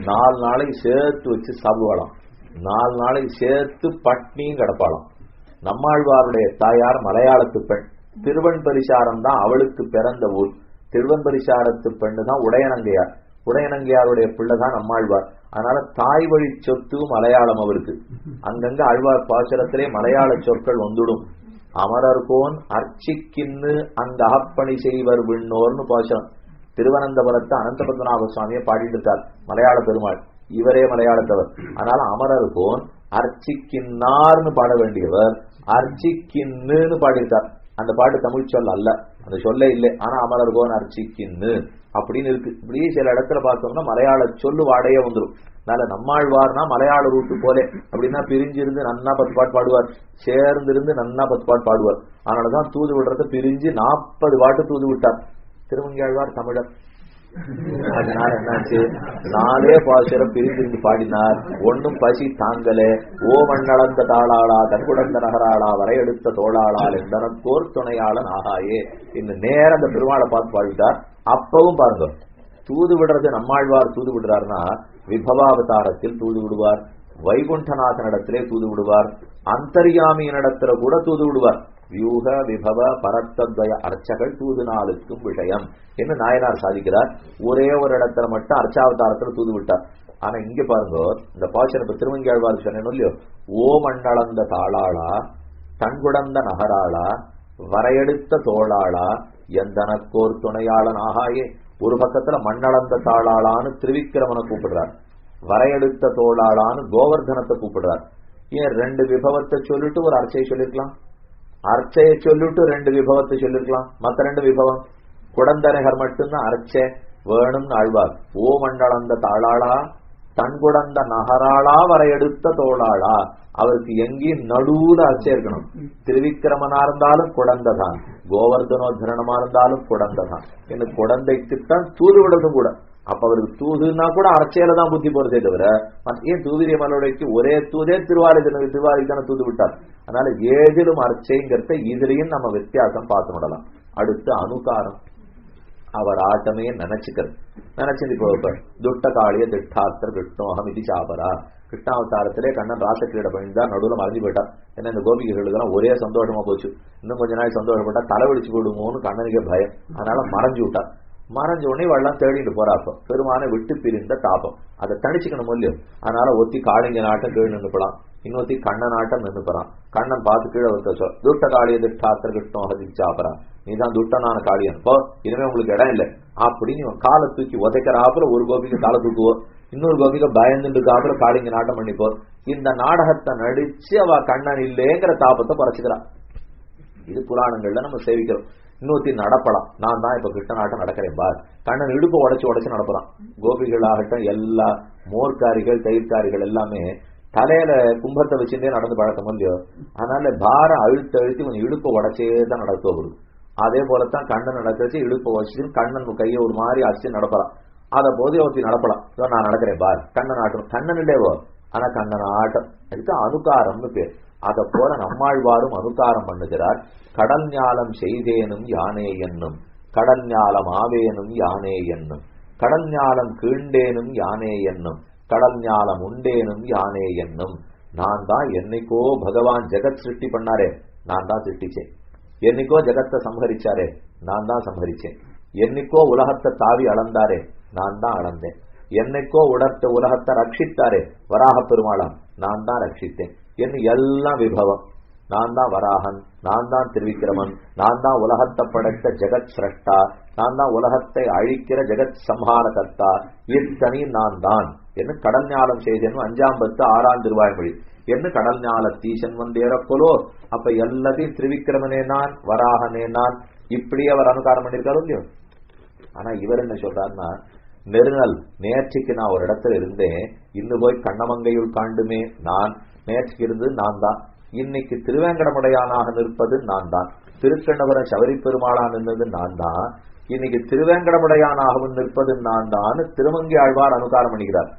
4 நாளைக்கு சேர்த்து வச்சு சாப்பிடுவாளாம், 4 நாளைக்கு சேர்த்து பட்னியும் கிடப்பாளாம். நம்மாழ்வாருடைய தாயார் மலையாளத்து பெண். திருவன்பரிசாரம் தான் அவளுக்கு பிறந்த ஊர். திருவன்பரிசாரத்து பெண்ணு தான் உடையனங்கையார். உடையனங்கையாருடைய பிள்ளைதான் நம்மாழ்வார். அதனால தாய் வழி சொத்து மலையாளம் அவருக்கு. அங்கங்க ஆழ்வார் பாசுரத்திலே மலையாள சொற்கள் வந்துடும். அமரர்கோன் அர்ச்சிக்கின்னு அந்த அகப்பணி செய்வர் விண்ணோர்னு பாசுரம். திருவனந்தபுரத்து அனந்த பத்மநாப சுவாமியை பாடிட்டு இருக்கார் மலையாள பெருமாள். இவரே மலையாளத்தவர். அதனால அமரர்கோன் அர்ச்சிக்கின்னார்னு பாட வேண்டியவர் அர்ச்சிக்கின்னு பாடியிருக்கார். அந்த பாட்டு தமிழ் சொல் அல்ல, அந்த சொல்ல இல்லை. ஆனா அமரர்கோன் அர்ச்சிக்கின்னு அப்படின்னு இருக்கு. இப்படி சில இடத்துல பார்த்தோம்னா மலையாள சொல்லு வாடையே வந்துடும். அதனால நம்மாழ்வார்னா மலையாள ரூட்டு போலே அப்படின்னா பிரிஞ்சிருந்து நன்னா 10 பாட்டு பாடுவார், சேர்ந்திருந்து நன்னா 10 பாட்டு பாடுவார். அதனாலதான் தூது விடுறத பிரிஞ்சு 40 பாட்டு தூது விட்டார். திருமங்கையாழ்வார் தமிழர். அதனால என்னாச்சு, 4 பாசுரம் பிரிந்திருந்து பாடினார். ஒன்னும் பசி தாங்கலே. ஓ மண்ணளந்த தாளாளா தன்குடந்த நகராளா வரை எடுத்த தோளாளால் எந்தனத்தோர் துணையாளன் ஆகாயே இன்னும் நேரம் அந்த பெருமாளை பார்த்து பாடிட்டார். அப்பவும் பாருங்க, தூது விடுறது நம்மாழ்வார் தூது விடுறாருன்னா விபவாவதாரத்தில் தூது விடுவார், வைகுண்டநாதனிடத்திலே தூது விடுவார், அந்தர்யாமியினிடத்துல கூட தூது விடுவார். வியூக விபவ பரத்தத்வய அர்ச்சகள் தூது நாளுக்கும் விஷயம் என்று நாயனார் சாதிக்கிறார். ஒரே ஒரு இடத்துல மட்டும் அர்ச்சாவதாரத்துல தூது விட்டார். ஆனா இங்க பாருங்க, இந்த பாசன இப்ப திருமங்கியாழ்வார் சொன்னேன் இல்லையோ, ஓ மண்ணளந்த தாளாளா தன்குடந்த நகராளா வரையெடுத்த தோளாளா எந்தனக்கோர் துணையாளன் ஆகாயே. ஒரு பக்கத்துல மண்ணளந்த தாளாளான்னு திருவிக்கிரமனை கூப்பிடுறார், வரையெடுத்த தோளாளான்னு கோவர்தனத்தை கூப்பிடுறார். ஏன் 2 விபவத்தை சொல்லிட்டு ஒரு அர்ச்சையை சொல்லிருக்கலாம், அர்ச்சையை சொல்லிட்டு 2 விபவத்தை சொல்லிருக்கலாம். மத்த 2 விபவம் குடந்தனகர் மட்டும்தான் அர்ச்சை வேணும்னு ஆழ்வார். ஓ மண்டளந்த தாளாளா தன்குடந்த நகராளா வரையெடுத்த தோளாளா. அவருக்கு எங்கேயும் நடுவுல அர்ச்சை இருக்கணும். திருவிக்கிரமனா இருந்தாலும் குடந்ததான், கோவர்தனோத்தரணமா இருந்தாலும் குடந்ததான். இந்த குடந்தைக்குத்தான் தூது விடுறதும் கூட. அப்ப அவருக்கு தூதுன்னா கூட அர்ச்சையில தான் புத்தி போறதே தவிர ஏன் தூதிரிய மலோடைக்கு ஒரே தூதே திருவாரிதான தூது விட்டார். அதனால ஏதிலும் அர்ச்சைங்கிறத இதுலயும் நம்ம வித்தியாசம் பார்த்து விடலாம். அடுத்து அனுகாரம், அவர் ஆட்டமே நினைச்சது இப்போ துட்ட காளிய திட்டாஸ்தர் கிருஷ்ணோகம் இது சாபரா. கிருஷ்ணாவதாரத்திலே கண்ணன் ராசக்கிரீட பண்ணிதான் நடுவில் மறைஞ்சு போயிட்டார். ஏன்னா இந்த கோபிகைகளுக்கெல்லாம் ஒரே சந்தோஷமா போச்சு. இன்னும் கொஞ்ச நாள் சந்தோஷப்பட்டா தலைவலிச்சு போடுமோன்னு கண்ணனுக்கே பயம். அதனால மறைஞ்சு விட்டார். மறைஞ்ச உடனே வெள்ளம் தேடிட்டு போறாப்போ பெருமானை விட்டு பிரிந்த தாபம் அதை தணிச்சுக்கணும் இல்லையோ. அதனால ஒத்தி காளிங்க நாட்டம் கீழ் நின்றுப்பலாம், இன்னொத்தி கண்ணன் ஆட்டம் நின்றுப்பறான். கண்ணன் பார்த்து கீழே ஒருத்த சொல் துட்ட காளிய திட்டாஸ்தர் கிருஷ்ணோகம் இது சாபரா, நீதான் துட்டனான காளியன் போ, இனிமே உங்களுக்கு இடம் இல்லை அப்படின்னு இவன் காலை தூக்கி உதைக்கிறாப்புல ஒரு கோபிக்கு காலை தூக்குவோம், இன்னொரு கோபிக்க பயந்துட்டுக்காப்புல காளிங்க நாட்டம் பண்ணிப்போ. இந்த நாடகத்தை நடிச்சு அவ கண்ணன் இல்லைங்கிற தாபத்தை குறைச்சுக்கிறான். இது புராணங்கள்ல நம்ம சேவிக்கிறோம். இன்னொத்தி நடப்பலாம், நான் தான் இப்ப கிருஷ்ணநாட்டம் நடக்கிறேன் பார், கண்ணன் இடுப்பு உடைச்சு நடப்பலாம். கோபிகள் ஆகட்டும் எல்லா மோர்காரிகள் தயிர்காரிகள் எல்லாமே தலையில கும்பத்தை வச்சுட்டே நடந்து பழக்கம் இல்லையோ. அதனால பாரம் அழுத்தி கொஞ்சம் இடுப்பை உடைச்சேதான் நடத்துவது. அதே போலத்தான் கண்ணன் நடக்கிறச்சு இடுப்பை வச்சு கண்ணன் கையை ஒரு மாதிரி அடிச்சு நடப்பலாம். அத போது ஒருத்தி நடப்பலாம், நான் நடக்கிறேன் பார் கண்ணன் ஆட்டம். கண்ணன் இல்லையோ ஆனா கண்ணன் ஆட்டம். அதுக்கு அனுகாரம்னு பேர். அத போல நம்மாழ்வாரும் அனுகாரம் பண்ணுகிறார். கடல் ஞாலம் செய்தேனும் யானே என்னும், கடல் ஞாலம் ஆவேனும் யானே என்னும், கடல் ஞாலம் கீண்டேனும் யானே என்னும், கடல் ஞாலம் உண்டேனும் யானே என்னும். நான் தான் என்னைக்கோ பகவான் ஜெகத் சிருஷ்டி பண்ணாரே, நான் தான் சிருஷ்டிச்சேன். என்னைக்கோ ஜெகத்தை சம்ஹரிச்சாரே, நான் தான் சம்ஹரிச்சேன். என்னைக்கோ உலகத்தை தாவி அளந்தாரே, நான் தான் அளந்தேன். என்னைக்கோ உலகத்தை ரட்சித்தாரே வராக பெருமாளாம், நான் தான் ரட்சித்தேன். என்ன எல்லாம் விபவம். நான் தான் வராகன், நான் தான் திருவிக்கிரமன், நான் தான் உலகத்தை படைத்த ஜெகத் சிரஷ்டா, நான் தான் உலகத்தை அழிக்கிற ஜெகத் சம்ஹாரகர்த்தா, இத்தனி நான் தான் என்ன கடல் ஞாலம் செய்தேன் 5ஆம் பத்து 6ஆம் திருவாய்மொழி என்ன கடல் ஞால தீசன் வந்தேறக்கொலோ. அப்ப எல்லாத்தையும் திருவிக்கிரமனே நான், வராகனே நான், இப்படி அவர் அனுகாரம் பண்ணிருக்காரு இல்லையோ. ஆனா இவர் என்ன சொல்றாருன்னா, நெருநல் நேற்றுக்கு நான் ஒரு இடத்துல இருந்தேன், இன்னும் போய் கண்ணமங்கையுள் காண்டுமே நான், நேற்றுக்கு இருந்தது நான் தான், இன்னைக்கு திருவேங்கடமுடையானாக நிற்பது நான் தான், திருக்கண்ணபுரம் சபரி பெருமாளா நின்றது நான் தான், இன்னைக்கு திருவேங்கடமுடையானாகவும் நிற்பது நான் தான் திருமங்கி ஆழ்வார் அனுகாரம் பண்ணிக்கிறார்.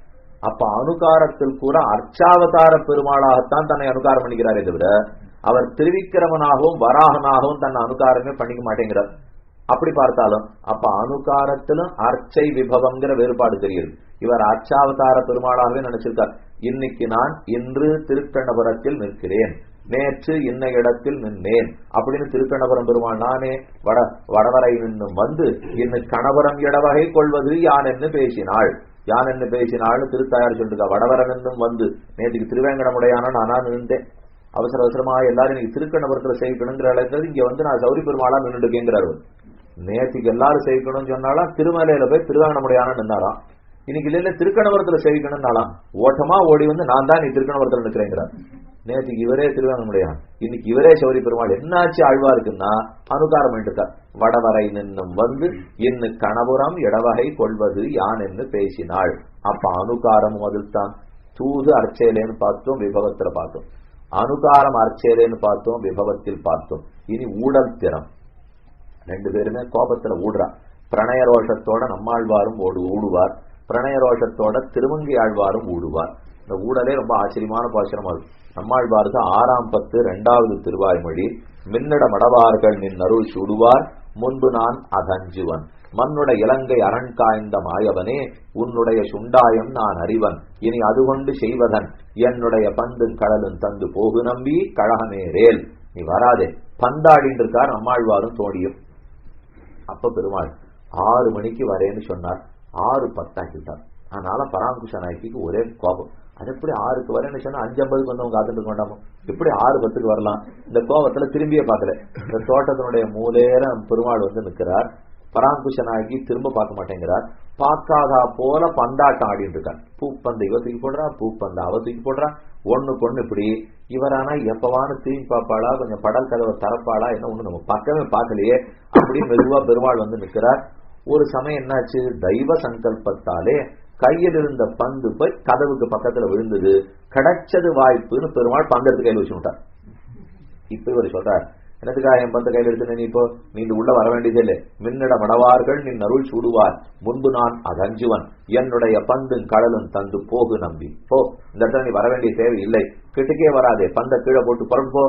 அப்ப அனுகாரத்தில் கூட அர்ச்சாவதார பெருமாளாகத்தான் தன்னை அனுகாரம் பண்ணிக்கிறாரே தவிர அவர் திருவிக்கிரமனாகவும் வராகனாகவும் தன்னை அனுகாரமே பண்ணிக்க மாட்டேங்கிறார். அப்படி பார்த்தாலும் அப்ப அனுகாரத்திலும் அர்ச்சை விபவங்கிற வேறுபாடு தெரியுது. இவர் அர்ச்சாவதார பெருமாளாகவே நினைச்சிருக்கார். இன்னைக்கு நான் இன்று திருக்கண்ணபுரத்தில் நிற்கிறேன், நேற்று இன்ன இடத்தில் நின்றேன் அப்படின்னு திருக்கண்ணபுரம் பெருமாள் நானே வடவரை நின்னும் வந்து இன்னும் கணபுரம் இடவகை கொள்வது யான் என்று பேசினாள், யான் என்ன பேசினாள்னு திருத்தாயார் சொல்லிருக்கா. வடவரம் என்னும் வந்து நேற்றுக்கு திருவேங்கடமுடையான நானா நின்றேன், அவசர அவசரமா எல்லாரும் இன்னைக்கு திருக்கண்ணபுரத்துல செய்யணுங்கிற அளவுக்கு இங்க வந்து நான் சௌரி பெருமாளா நின்றுடுக்கேங்கிறாரு. நேற்றுக்கு எல்லாரும் செய்யணும்னு சொன்னாலும் திருமலையில போய் திருவேங்கடமுடையான நின்னாராம், இன்னைக்கு இல்ல திருக்கண்ணபுரத்துல செய்யணும்னாலாம் ஓட்டமா ஓடி வந்து நான் தான் நீ திருக்கண்ணபுரத்துல நிற்கிறேங்கிறார். நேற்றுக்கு இவரே திருவேங்கடமுடையான், இன்னைக்கு இவரே சௌரி பெருமாள். என்னாச்சு ஆழ்வா இருக்குன்னா அனுகாரம் பண்ணிருக்கார். வடவரை நின்னும் வந்து இன்னும் கணபுரம் இடவகை கொள்வது யான் என்று பேசினாள். அப்ப அனுகாரம் அதுதான். தூது அர்ச்சையிலேன்னு பார்த்தோம், விபவத்துல பார்த்தோம். அனுகாரம் அர்ச்சையிலேன்னு பார்த்தோம், விபவத்தில் பார்த்தோம். இனி ஊடல் திறம். ரெண்டு பேருமே கோபத்துல ஊடுறா. பிரணய ரோஷத்தோட நம்மாழ்வாரும் ஊடுவார், பிரணய ரோஷத்தோட திருமங்கி ஆழ்வாரும் ஊடுவார். இந்த ஊடலே ரொம்ப ஆச்சரியமான பாசுரமா இருக்கு. நம்மாழ்வாருக்கு 6ஆம் பத்து 2வது திருவாய்மொழி. மின்னட மடவார்கள் நின் அருள் சூடுவார், முன்பு நான் அதஞ்சுவன், மண்ணுடைய இலங்கை அரண் காய்ந்த மாயவனே உன்னுடைய சுண்டாயம் நான் அறிவன், இனி அது கொண்டு செய்வதன் என்னுடைய பந்தும் கடலும் தந்து போகு நம்பி கழகமேரேல். நீ வராதே பந்தாடின்னு இருக்கார் நம்மாழ்வாரும் தோணியும். அப்ப பெருமாள் 6 மணிக்கு வரேன்னு சொன்னார், 6:10 அதனால பராங்குஷ நாய்க்கு ஒரே கோபம். அது எப்படி 6க்கு வரேன்னு சொன்னா 5:50 வந்தவங்க காத்துட்டு கொண்டாமோ, எப்படி 6:10 வரலாம்? இந்த கோபத்துல திரும்பியே பார்க்கல. இந்த தோட்டத்தினுடைய மூலேற பெருமாள் வந்து நிற்கிறார். பராங்குஷ நாயகி திரும்ப பார்க்க மாட்டேங்கிறார். பார்க்காதா போல பந்தாட்டம் ஆடிட்டு இருக்கார். பூப்பந்தை இவ தூக்கி போடுறா, பூப்பந்த அவ தூக்கி போடுறா, ஒண்ணுக்கு ஒண்ணு இப்படி. இவரானா எப்பவானு தூக்கி பார்ப்பாளா, கொஞ்சம் படல் கதவை தரப்பாளா, என்ன ஒண்ணு நம்ம பக்கமே பார்க்கலையே அப்படின்னு மெதுவா பெருமாள் வந்து நிற்கிறார். ஒரு சமயம் என்னாச்சு, தெய்வ சங்கல்பத்தாலே கையில் இருந்த பந்து போய் கதவுக்கு பக்கத்துல விழுந்தது. கிடைச்சது வாய்ப்புன்னு பெருமாள் பந்தத்துக்கு கையில் வச்சு விட்டார். இப்ப இவர் சொல்றார், எனதுக்காக என் பந்த கையில் எடுத்து நீ இப்போ நீ உள்ள வர வேண்டியதே இல்லை, மின்னட மடவார்கள் நின் அருள் சூடுவார், முன்பு நான் அதஞ்சுவன், என்னுடைய பந்தும் கடலும் தந்து போகு நம்பி போ. இந்த இடத்துல நீ வர வேண்டிய தேவை இல்லை, கிட்டக்கே வராதே, பந்த கீழே போட்டு புறம்பு போ.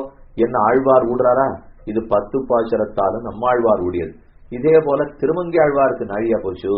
என்ன ஆழ்வார் ஊடுறாரா? இது 10 பாசுரத்தாலும் நம்மாழ்வார் ஊடியது. இதே போல திருமங்கி ஆழ்வாருக்கு நழியா போச்சு.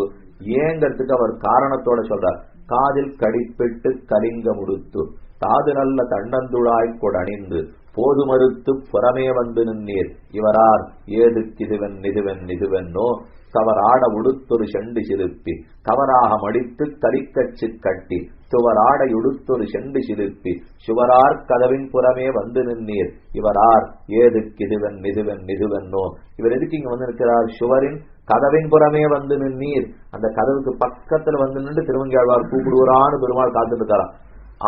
ஏங்கிறதுக்கு அவர் காரணத்தோட சொல்றார். காதில் கடிப்பிட்டு கலிங்க முடுத்து தாது நல்ல தண்டந்துழாய் கொடணிந்து போது மறுத்து புறமே வந்து நின்னீர், இவரார் ஏதுக்கிதுவன் நிதுவன் நிதுவென்னோ கவராட உடுத்தொரு செண்டு சிலுப்பி கவராக மடித்து தலிக்கச்சு கட்டி சுவராடை உடுத்தொரு செண்டு சிலுப்பி சுவரார் கதவின் புறமே வந்து நின்னீர், இவரார் ஏதுக்கிதுவன் நிதுவன் நிதுவென்னோ. இவர் எதுக்கு இங்க வந்து நிற்கிறார்? சுவரின் கதவின் புறமே வந்து நின்னீர். அந்த கதவுக்கு பக்கத்துல வந்து நின்று திருமங்கி ஆழ்வார் கூப்பிடுவாரான்னு பெருமாள் காத்துட்டு இருக்காராம்.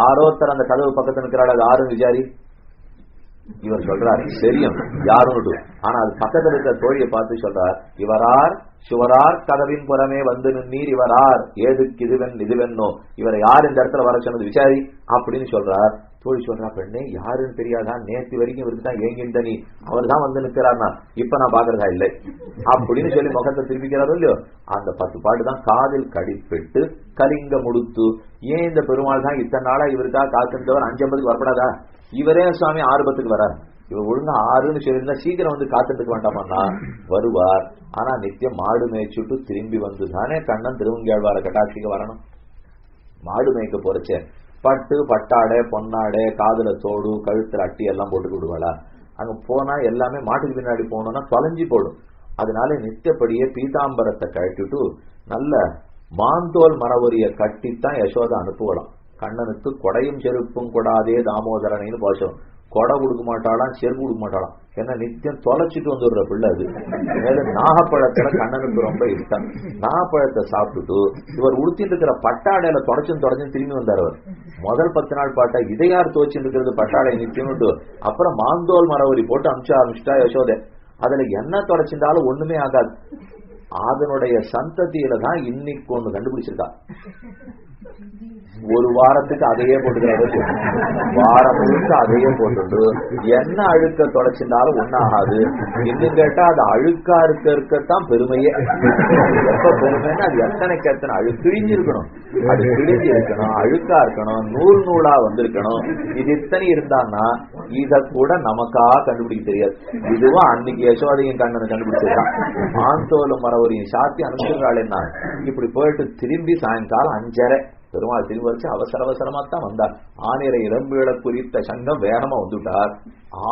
ஆரோத்தர் அந்த கதவு பக்கத்துல நிற்கிறாள், அது ஆறும் விசாரி. இவர் சொல்றார் தெரியும் யாரும், ஆனா அது பக்கத்துல இருக்கிற தோழியை பார்த்து சொல்றார், இவரார் சுவரார் கதவின் புறமே வந்து நின்னீர், இவரார் ஏதுக்கு இதுவென் இதுவென்னோ, இவரை யார் இந்த இடத்துல வர சொன்னது விசாரி அப்படின்னு சொல்றார். தோழி சொல்றா, பெண்ணே யாருன்னு தெரியாதா, நேற்று வரைக்கும் இவருக்கு தான் ஏங்கின்ற நீ, அவர் தான் வந்து நிற்கிறார்னா இப்ப நான் பாக்குறதா இல்லை அப்படின்னு சொல்லி முகத்தை திரும்பிக்கிறாரோ இல்லையோ. அந்த 10 பாட்டு தான் காதில் கடிப்பிட்டு கலிங்க முடுத்து. ஏன் இந்த பெருமாள் தான் இத்தனை நாளா இவருக்காக காக்கின்றவர் 5:50 வரப்படாதா? இவரே சுவாமி 6:10 வரார். இவர் ஒழுங்கா 6ன்னு சொல்லியிருந்தா சீக்கிரம் வந்து காத்துட்டு வேண்டாமன்னா வருவார். ஆனா நித்தியம் மாடு மேய்ச்சுட்டு திரும்பி வந்துதானே கண்ணன் திருவங்கியாழ்வார கட்டாட்சிக்கு வரணும். மாடு மேய்க்க போறச்சே பட்டு பட்டாடை பொன்னாடை காதுல தோடு கழுத்துல அட்டி எல்லாம் போட்டு விடுவாளா? அங்க போனா எல்லாமே மாட்டுக்கு பின்னாடி போனோம்னா தொலைஞ்சி போடும். அதனால நித்தியப்படியே பீதாம்பரத்தை கழட்டிட்டு நல்ல மாந்தோல் மரவரிய கட்டித்தான் யசோதை அனுப்புவலாம். கண்ணனுக்கு கொடையும் செருப்பும் கொடாதே தாமோதரனைன்னு பாசம். கொடை கொடுக்க மாட்டாளாம், செருப்பு கொடுக்க மாட்டாளாம். ஏன்னா நித்தியம் தொலைச்சிட்டு வந்துடுற பிள்ளை அது. மேலும் நாகப்பழத்துல கண்ணனுக்கு ரொம்ப இஷ்டம். நாகப்பழத்தை சாப்பிட்டுட்டு இவர் உடுத்திட்டு இருக்கிற பட்டாடையில தொடச்சும் திரும்பி வந்தார். அவர் முதல் 10 நாள் பாட்டா இதை யார் துவச்சிட்டு இருக்கிறது பட்டாடை நித்தியம்ட்டு அப்புறம் மாந்தோல் மரவரி போட்டு அமிச்சு ஆரம்பிச்சுட்டா யசோதை. அதுல என்ன தொடச்சிருந்தாலும் ஒண்ணுமே ஆகாது. அதனுடைய சந்ததியில தான் இன்னைக்கு ஒண்ணு கண்டுபிடிச்சிருக்கா. ஒரு வாரத்துக்கு அதையே போட்டுக்கிறாரு. வாரம் முழுக்க அதையே போட்டுட்டு என்ன அழுக்க தொலைச்சிருந்தாலும் ஒன்னாகாது. இன்னும் கேட்டா அது அழுக்கா இருக்கத்தான் பெருமையே. எப்ப பெருமைன்னா அது எத்தனைக்கு எத்தனை அழுக்கு கிழிஞ்சிருக்கணும், அது கிழிஞ்சு இருக்கணும், அழுக்கா இருக்கணும், நூல் நூலா வந்திருக்கணும். இது இத்தனை இருந்தான்னா இத கூட நமக்கா கண்டுபிடிக்க தெரியாது. இதுவும் அன்னைக்கு யசோதையும் கண்ணனை கண்டுபிடிச்சிருக்கான். ஆந்தோலும் மரவரையும் சாத்தி அனுப்பிச்சிருக்காள். என்ன இப்படி போயிட்டு திரும்பி சாயங்காலம் 5:30 பெருமாள் திரும்பி வச்சு அவசர அவசரமாத்தான் வந்தார். ஆனிரை இளம்பீழ குறித்த சங்கம் வேகமா வந்துட்டார்.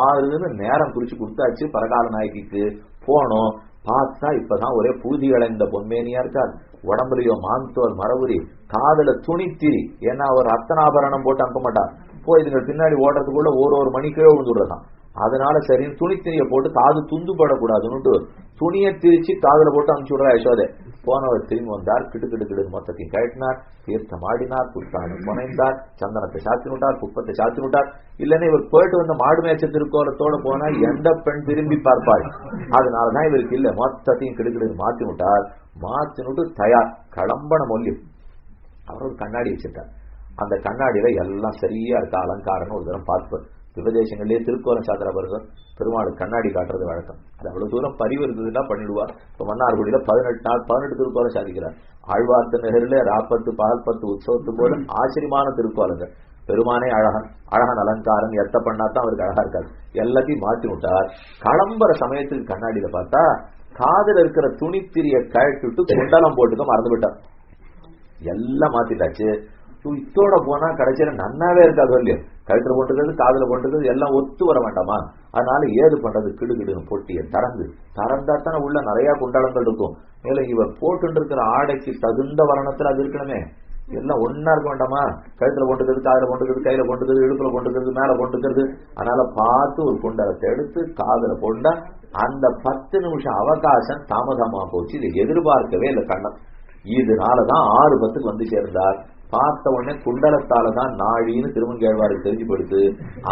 6ன்னு நேரம் குறிச்சு கொடுத்தாச்சு. பரகால நாயகிக்கு போனோம். பார்த்தா இப்பதான் ஒரே பூதி இழைந்த பொன்மேனியா இருக்கார். உடம்புலயோ மாந்தோல் மரபுரி, காதல துணித்திரி. ஏன்னா அவர் அத்தனாபரணம் போட்டு அனுப்ப மாட்டார். போய் இதுங்க பின்னாடி ஓடுறதுக்குள்ள ஒரு மணி கீழே விழுந்துடுறதான். அதனால சரி துணித்திரிய போட்டு காது துண்டுபடக்கூடாதுன்னு துணியை திரிச்சு காதல போட்டு அனுப்பிச்சு விடுறா யசோதை. போனவர் திரும்பி வந்தார். கிடு மொத்தத்தையும் கழட்டினார், தீர்த்தம் ஆடினார், புத்தானு புனைந்தார், சந்தனத்தை சாத்தி விட்டார், குப்பத்தை சாத்தி விட்டார். இல்லன்னா இவர் போயிட்டு வந்த மாடு மேய்ச்ச திருக்கோலத்தோட போனா எந்த பெண் திரும்பி பார்ப்பாள்? அதனாலதான் இவருக்கு இல்ல, மொத்தத்தையும் கிடு மாத்தி விட்டார். மாத்தினுட்டு தயார் கிளம்பன மொழியும். அவர் ஒரு கண்ணாடி வச்சிருக்கார். அந்த கண்ணாடியில எல்லாம் சரியா இருக்கா அலங்காரம் ஒரு தரம் பார்ப்பார். விபதேசங்களே திருக்கோலம் சாத்திர பிறகு பெருமாள் கண்ணாடி காட்டுறது வழக்கம். அது அவ்வளவு தூரம் பரிவு இருந்ததுன்னா பண்ணிடுவார். இப்ப மன்னார்குடியில 18 நாள் 18 திருக்கோலம் சாதிக்கிறார். ஆழ்வார்த்த நகரில ராப்பத்து பகல்பத்து உற்சவத்து போல ஆச்சரியமான திருக்கோலங்கள். பெருமானே அழகன் அலங்காரம் எத்த பண்ணாதான் அவருக்கு அழகா இருக்காது. எல்லாத்தையும் மாற்றி விட்டார். கிளம்புற சமயத்துக்கு கண்ணாடியில பார்த்தா காதுல இருக்கிற துணித்திரிய கழட்டிட்டு குண்டலம் போட்டுக்க மறந்து விட்டார். எல்லாம் மாத்திட்டாச்சு. இத்தோட போனா கடைசியில நன்னாவே இருக்காது. இல்லையா கழுத்துல போட்டுக்கிறது காதுல போட்டுக்கிறது எல்லாம் ஒத்து வர வேண்டாமா? அதனால ஏது பண்றது? கிடுகிடுன்னு பொட்டிய திறந்தா தானே உள்ள நிறைய குண்டலங்கள் இருக்கும். மேலும் இவர் போட்டு இருக்கிற ஆடைக்கு தகுந்த வரணத்துல அது இருக்கணுமே. எல்லாம் ஒன்னா இருக்க வேண்டாமா? கழுத்துல போட்டுக்கிறது, காதுல போட்டுக்கிறது, கையில போட்டுக்கிறது, இடுப்புல போட்டுக்கிறது, மேல போட்டுக்கிறது. அதனால பார்த்து ஒரு குண்டலத்தை எடுத்து காதுல போட்டா அந்த 10 நிமிஷம் அவகாசம் தாமதமா போச்சு. இதை எதிர்பார்க்கவே இல்லை கண்ணன். இதனாலதான் 6:10 வந்து சேர்ந்தார். பார்த்த உடனே குண்டலத்தாலதான் நாழின்னு திருமங்கேழ்வாருக்கு தெரிஞ்சு போடுத்து.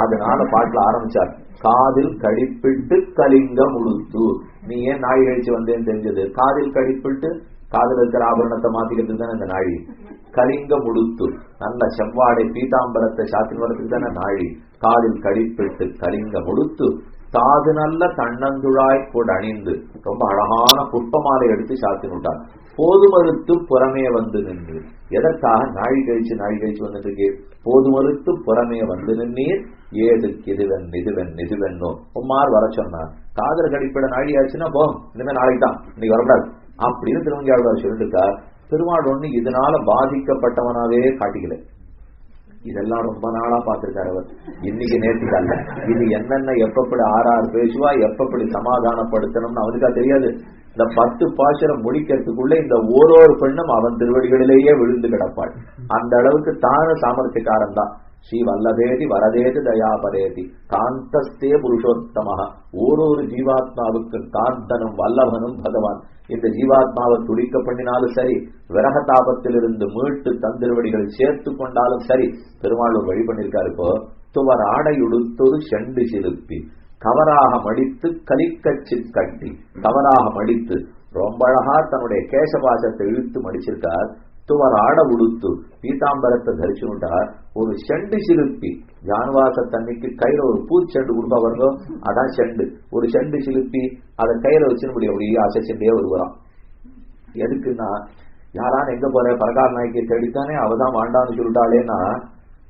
அதனால பாட்டுல ஆரம்பிச்சார். காதில் கடிப்பிட்டு கலிங்கம் உடுத்து. நீ ஏன் நாழி கழிச்சு வந்தேன்னு தெரிஞ்சது. காதில் கடிப்பிட்டு காதல் இருக்கிற ஆபரணத்தை மாத்திக்கிறதுக்கு தானே இந்த நாழி. கலிங்கம் உடுத்து நல்ல செவ்வாடை பீதாம்பரத்தை சாத்தி வரதுக்கு தானே நாழி. காதில் கடிப்பிட்டு கலிங்கம் உடுத்து தாது நல்ல தன்னந்துழாய் கூட அணிந்து ரொம்ப அழகான புஷ்பமாலை எடுத்து சாத்தி விட்டார். போது மறுத்து புறமே வந்து நின்று. எதற்காக நாழி கழிச்சு வந்துட்டு போது மறுத்து புறமே வந்து நின்னீர். ஏதுக்கு இதுவென்னோ உம்மார் வர சொன்னார். காதல் கடிப்பிட நாழி ஆச்சுன்னா போ, இனிமே நாளைக்கு தான், இன்னைக்கு வரக்கூடாது அப்படின்னு திருமங்கியாழ்வார் சொல்லிட்டு பெருமாள் ஒண்ணு இதனால பாதிக்கப்பட்டவனாவே காட்டிக்கல. இதெல்லாம் ரொம்ப நாளா பார்த்திருக்காரு அவர். இன்னைக்கு நேற்றுக்கு அல்ல. இது என்னென்ன எப்பப்படி ஆறாறு பேசுவா, எப்பப்படி சமாதானப்படுத்தணும்னு அவனுக்கா தெரியாது. இந்த 10 பாசுரம் முடிக்கிறதுக்குள்ள இந்த ஓரொரு பெண்ணும் அவன் திருவடிகளிலேயே விழுந்து கிடப்பாள். அந்த அளவுக்கு தான சாமர்த்தியக்காரன் தான். ஸ்ரீ வல்லதேதி வரதேதி தயாபரேதி காந்தஸ்தே புருஷோத்தம. ஓரொரு ஜீவாத்மாவுக்கு காந்தனும் வல்லவனும் பகவான். இந்த ஜீவாத்மாவை துடிக்க பண்ணினாலும் சரி, விரக தாபத்திலிருந்து மீட்டு தந்திருவடிகள் சேர்த்து கொண்டாலும் சரி, பெருமாள் ஒரு வழி பண்ணிருக்காரு. இப்போ துவர் ஆடையுடுத்தொரு செண்டு சிலுப்பி கவராக மடித்து கலிக்கச்சி கட்டி. கவராக மடித்து ரொம்ப அழகா தன்னுடைய கேசபாசத்தை இழுத்து மடிச்சிருக்கார். துவர் ஆட உடுத்து பீதாம்பரத்தை தரிச்சு விட்டார். ஒரு செண்டு சிலுப்பி ஜானுவாச தண்ணிக்கு கையில ஒரு பூச்செண்டு கொடுப்பா வருங்க, அதான் செண்டு. ஒரு செண்டு சிலுப்பி அதை கையில வச்சு அப்படியே அசைச்சுட்டே வருவான். எதுக்குன்னா யாரான எங்க போற பரகால் நாய்க்கு தேடித்தானே அவதான் வாண்டான்னு சொல்லிட்டாளேன்னா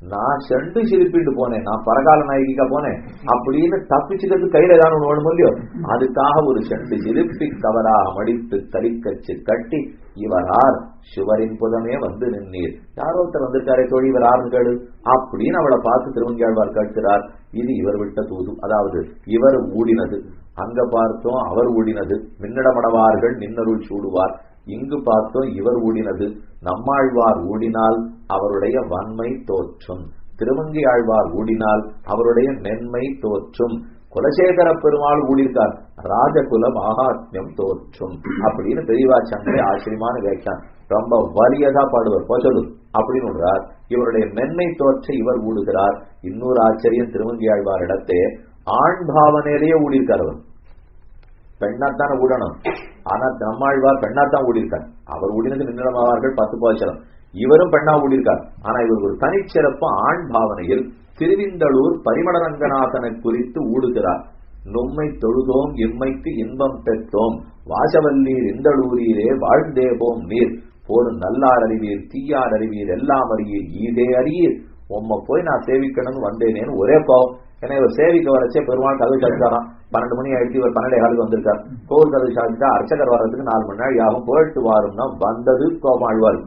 நான் செண்டு சிரிப்பிட்டு போனேன், நான் பரகால நாயகிக்கா போனேன் அப்படின்னு தப்பிச்சுக்கிறது கையில ஏதாவது ஒண்ணு வேணும் இல்லையோ, அதுக்காக ஒரு செண்டு சிரிப்பி கவராக மடித்து கலிக்கச்சு கட்டி இவரார் சுவரின் புதமே வந்து நின்னீர், யாரோ ஒருத்தர் வந்திருக்காரே தோழி இவர் ஆறு கேடு அப்படின்னு அவளை பார்த்து திருவங்கியாழ்வார் கேட்கிறார். இது இவர் விட்ட தூது, அதாவது இவர் ஊடினது. அங்க பார்த்தோம் அவர் ஊடினது, மின்னடமடவார்கள் நின்னருள் சூடுவார். இங்கு பார்த்தோம் இவர் ஊடினது. நம்மாழ்வார் ஊடினால் அவருடைய வன்மை தோற்றும், திருமங்கை ஆழ்வார் ஊடினால் அவருடைய மென்மை தோற்றும், குலசேகர பெருமாள் ஊழிருக்கார் ராஜகுல மகாத்மியம் தோற்றும் அப்படின்னு பெரியவா சங்கரை ஆச்சரியமான வியாக்கியான். ரொம்ப வலியதா பாடுவார் போச்சலு அப்படின்னு சொல்றார். இவருடைய மென்மை தோற்ற இவர் ஊடுகிறார். இன்னொரு ஆச்சரியம், திருமங்கை ஆழ்வார் இடத்தே ஆண் பாவனையிலேயே ஊழிருக்கார். அவர் பெண்ணாத்தான ஊடணும், ஆனா நம்மாழ்வார் பெண்ணாத்தான் ஊழிருக்கார். அவர் ஊழினது நின்னமாவார்கள் 10 பாசனம், இவரும் பெண்ணா ஊழிருக்கார். ஆனா இவர் ஒரு தனிச்சிறப்பு ஆண் பாவனையில் திருவிந்தளூர் பரிமளரங்கநாதனை குறித்து ஊடுகிறார். நும்மை தொழுதோம் இம்மைக்கு இன்பம் பெற்றோம், வாசவல்லீர் இந்தளூரீரே வாழ்ந்தேபோம் நீர், போரும் நல்லார் அறிவீர் தீயார் அறிவீர் எல்லாம் அறியீர் ஈதே அறியீர், உம்மை போய் நான் சேவிக்கணும்னு வந்தேனேன்னு ஒரே கோவம். ஏன்னா இவர் சேவிக்க வரச்சே பெருமாள் கதவு சாதிச்சாராம். 12 மணி ஆயிடுச்சு, இவர் 12 காலுக்கு வந்திருக்கார். கோவில் கதவு சாதிச்சா அர்ச்சகர் வர்றதுக்கு 4 மணி நேரம் ஆகும். போயிட்டு வாரும்னா வந்தது கோபம் ஆழ்வார்.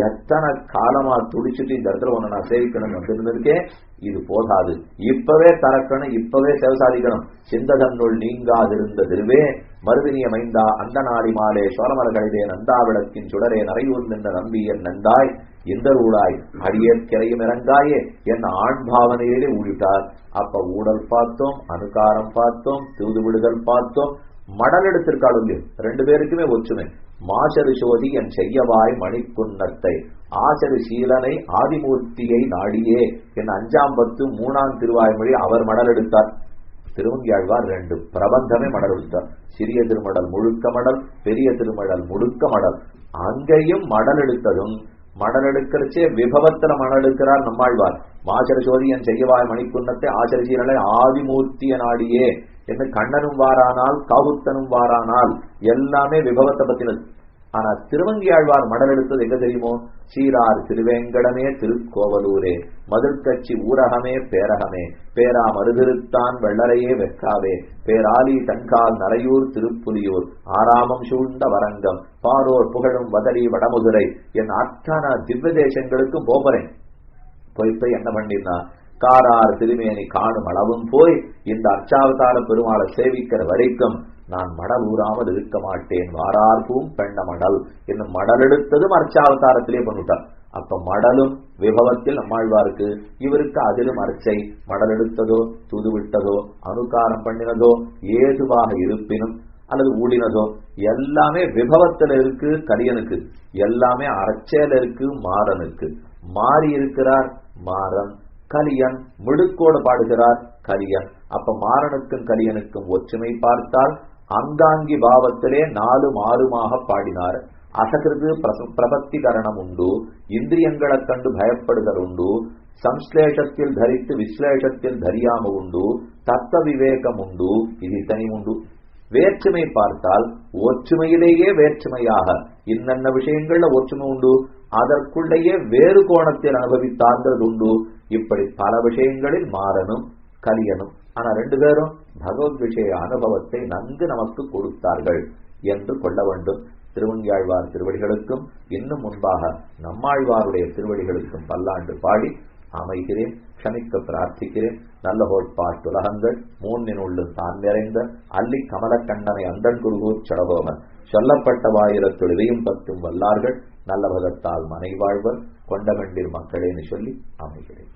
எத்தனை காலமா துடிச்சுட்டு இந்த இடத்துல ஒண்ணு நான் சேவிக்கணும் வந்திருந்திருக்கே, இது போதாது, இப்பவே தரக்கணும், இப்பவே சேவை சாதிக்கணும். சிந்ததன்னுள் நீங்காதிருந்த திருவே மருதினிய மைந்தா அந்த நாடி மாலே சோழமரகளிலே நந்தாவிளக்கின் சுடரே நரையூர் நின்ற நம்பி என் நந்தாய் இந்த ஊடாய் அடியற்கிறையும் இறங்காயே என் ஆண் பாவனையிலே ஊழிட்டார். அப்ப ஊடல் பார்த்தோம், அனுகாரம் பார்த்தோம், தூது விடுதல் பார்த்தோம், மடல் எடுத்திருக்காள் இல்லையோ, 2 பேருக்குமே ஒற்றுமை. மாசரு சோதி என் செய்யவாய் மணிக்குன்னத்தை ஆசரு சீலனை ஆதிமூர்த்தியை நாடியே என் 5ஆம் 10 3ஆம் திருவாய்மொழி அவர் மடல் எடுத்தார். திருவங்கியாழ்வார் 2 பிரபந்தமே மடல் எடுத்தார். சிறிய திருமடல் முழுக்க மடல், பெரிய திருமடல் முழுக்க மடல். அங்கேயும் மடல் எடுத்ததும் மடல் எடுக்கிறச்சே விபவத்துல மடல் எடுக்கிறார் நம்மாழ்வார். மாசர சோதியன் செய்யவாய் மணிக்குன்னத்தை ஆச்சரிசீலனை ஆதிமூர்த்திய நாடியே என்று கண்ணனும் வாரானால் காவுத்தனும் வாரானால் எல்லாமே விபவத்தை பத்தினது. ஆனா திருவங்கியாழ்வார் மடல் எடுத்தது எங்க தெரியுமோ, சீரார் திருவேங்கடமே திருக்கோவலூரே மதுர்கட்சி ஊரகமே பேரகமே பேரா மருதிருத்தான் வெள்ளரையே வெக்காவே பேராலி தன்கால் நரையூர் திருப்புலியூர் ஆராமம் சூழ்ந்த வரங்கம் பாரோர் புகழும் வதரி வடமுதுரை என் அத்தனை திவ்ய தேசங்களுக்கும் போகிறேன். போய் என்ன பண்ணினா, காரார் திருமேனி காணும் அளவும் போய் இந்த அர்ச்சாவதார பெருமாளை சேவிக்கிற வரைக்கும் நான் மடல் ஊறாமல் இருக்க மாட்டேன், வாரார்க்கும் பெண்ண மடல் என்னும் மடல் எடுத்ததும் அர்ச்சாவதாரத்திலே பண்ணிட்டார். அப்ப மடலும் விபவத்தில் நம்மாழ்வாருக்கு, இவருக்கு அதிலும் அர்ச்சை. மடல் எடுத்ததோ தூது விட்டதோ அனுகாரம் பண்ணினதோ ஏதுவாக இருப்பினும் அல்லது ஊடினதோ எல்லாமே விபவத்துல இருக்கு கலியனுக்கு, எல்லாமே அர்ச்சையில இருக்கு மாறனுக்கு. மாறி இருக்கிறார் மாறன், கலியன் மிடுக்கோடு பாடுகிறார் கலியன். அப்ப மாறனுக்கும் கலியனுக்கும் ஒற்றுமை பார்த்தால் அங்காங்கி பாவத்திலே 4 மாறுமாக பாடினார். அசகிருது பிரபத்திகரணம் உண்டு, இந்திரியங்களை கண்டு பயப்படுதல் உண்டு, சம்ஸ்லேஷத்தில் தரித்து விஸ்லேஷத்தில் தரியாம உண்டு, தத்துவ விவேகம் உண்டு, இது தனி உண்டு. வேற்றுமை பார்த்தால் ஒற்றுமையிலேயே வேற்றுமையாக இன்னென்ன விஷயங்கள்ல ஒற்றுமை உண்டு, அதற்குள்ளேயே வேறு கோணத்தில் அனுபவித்தார்கள் உண்டு. இப்படி பல விஷயங்களில் மாறனும் கலியனும். ஆனா 2 பேரும் பகவத் விஷய அனுபவத்தை நன்கு நமக்கு கொடுத்தார்கள் என்று கொள்ள வேண்டும். திருவங்கியாழ்வார் திருவடிகளுக்கும் இன்னும் முன்பாக நம்மாழ்வாருடைய திருவடிகளுக்கும் பல்லாண்டு பாடி அமைகிறேன், க்ஷமிக்க பிரார்த்திக்கிறேன். நல்ல ஹோட்பாட்டுலகங்கள் 3 தான் நிறைந்த அல்லி கமலக்கண்ணனை அந்தன் குருகூர் சடகோகன் சொல்லப்பட்ட வாயிரத்துள் இதையும் 10 வல்லார்கள் நல்ல பதத்தால் மனை வாழ்வர் கொண்டகண்டிர் மக்களேன்னு சொல்லி அமைகிறேன்.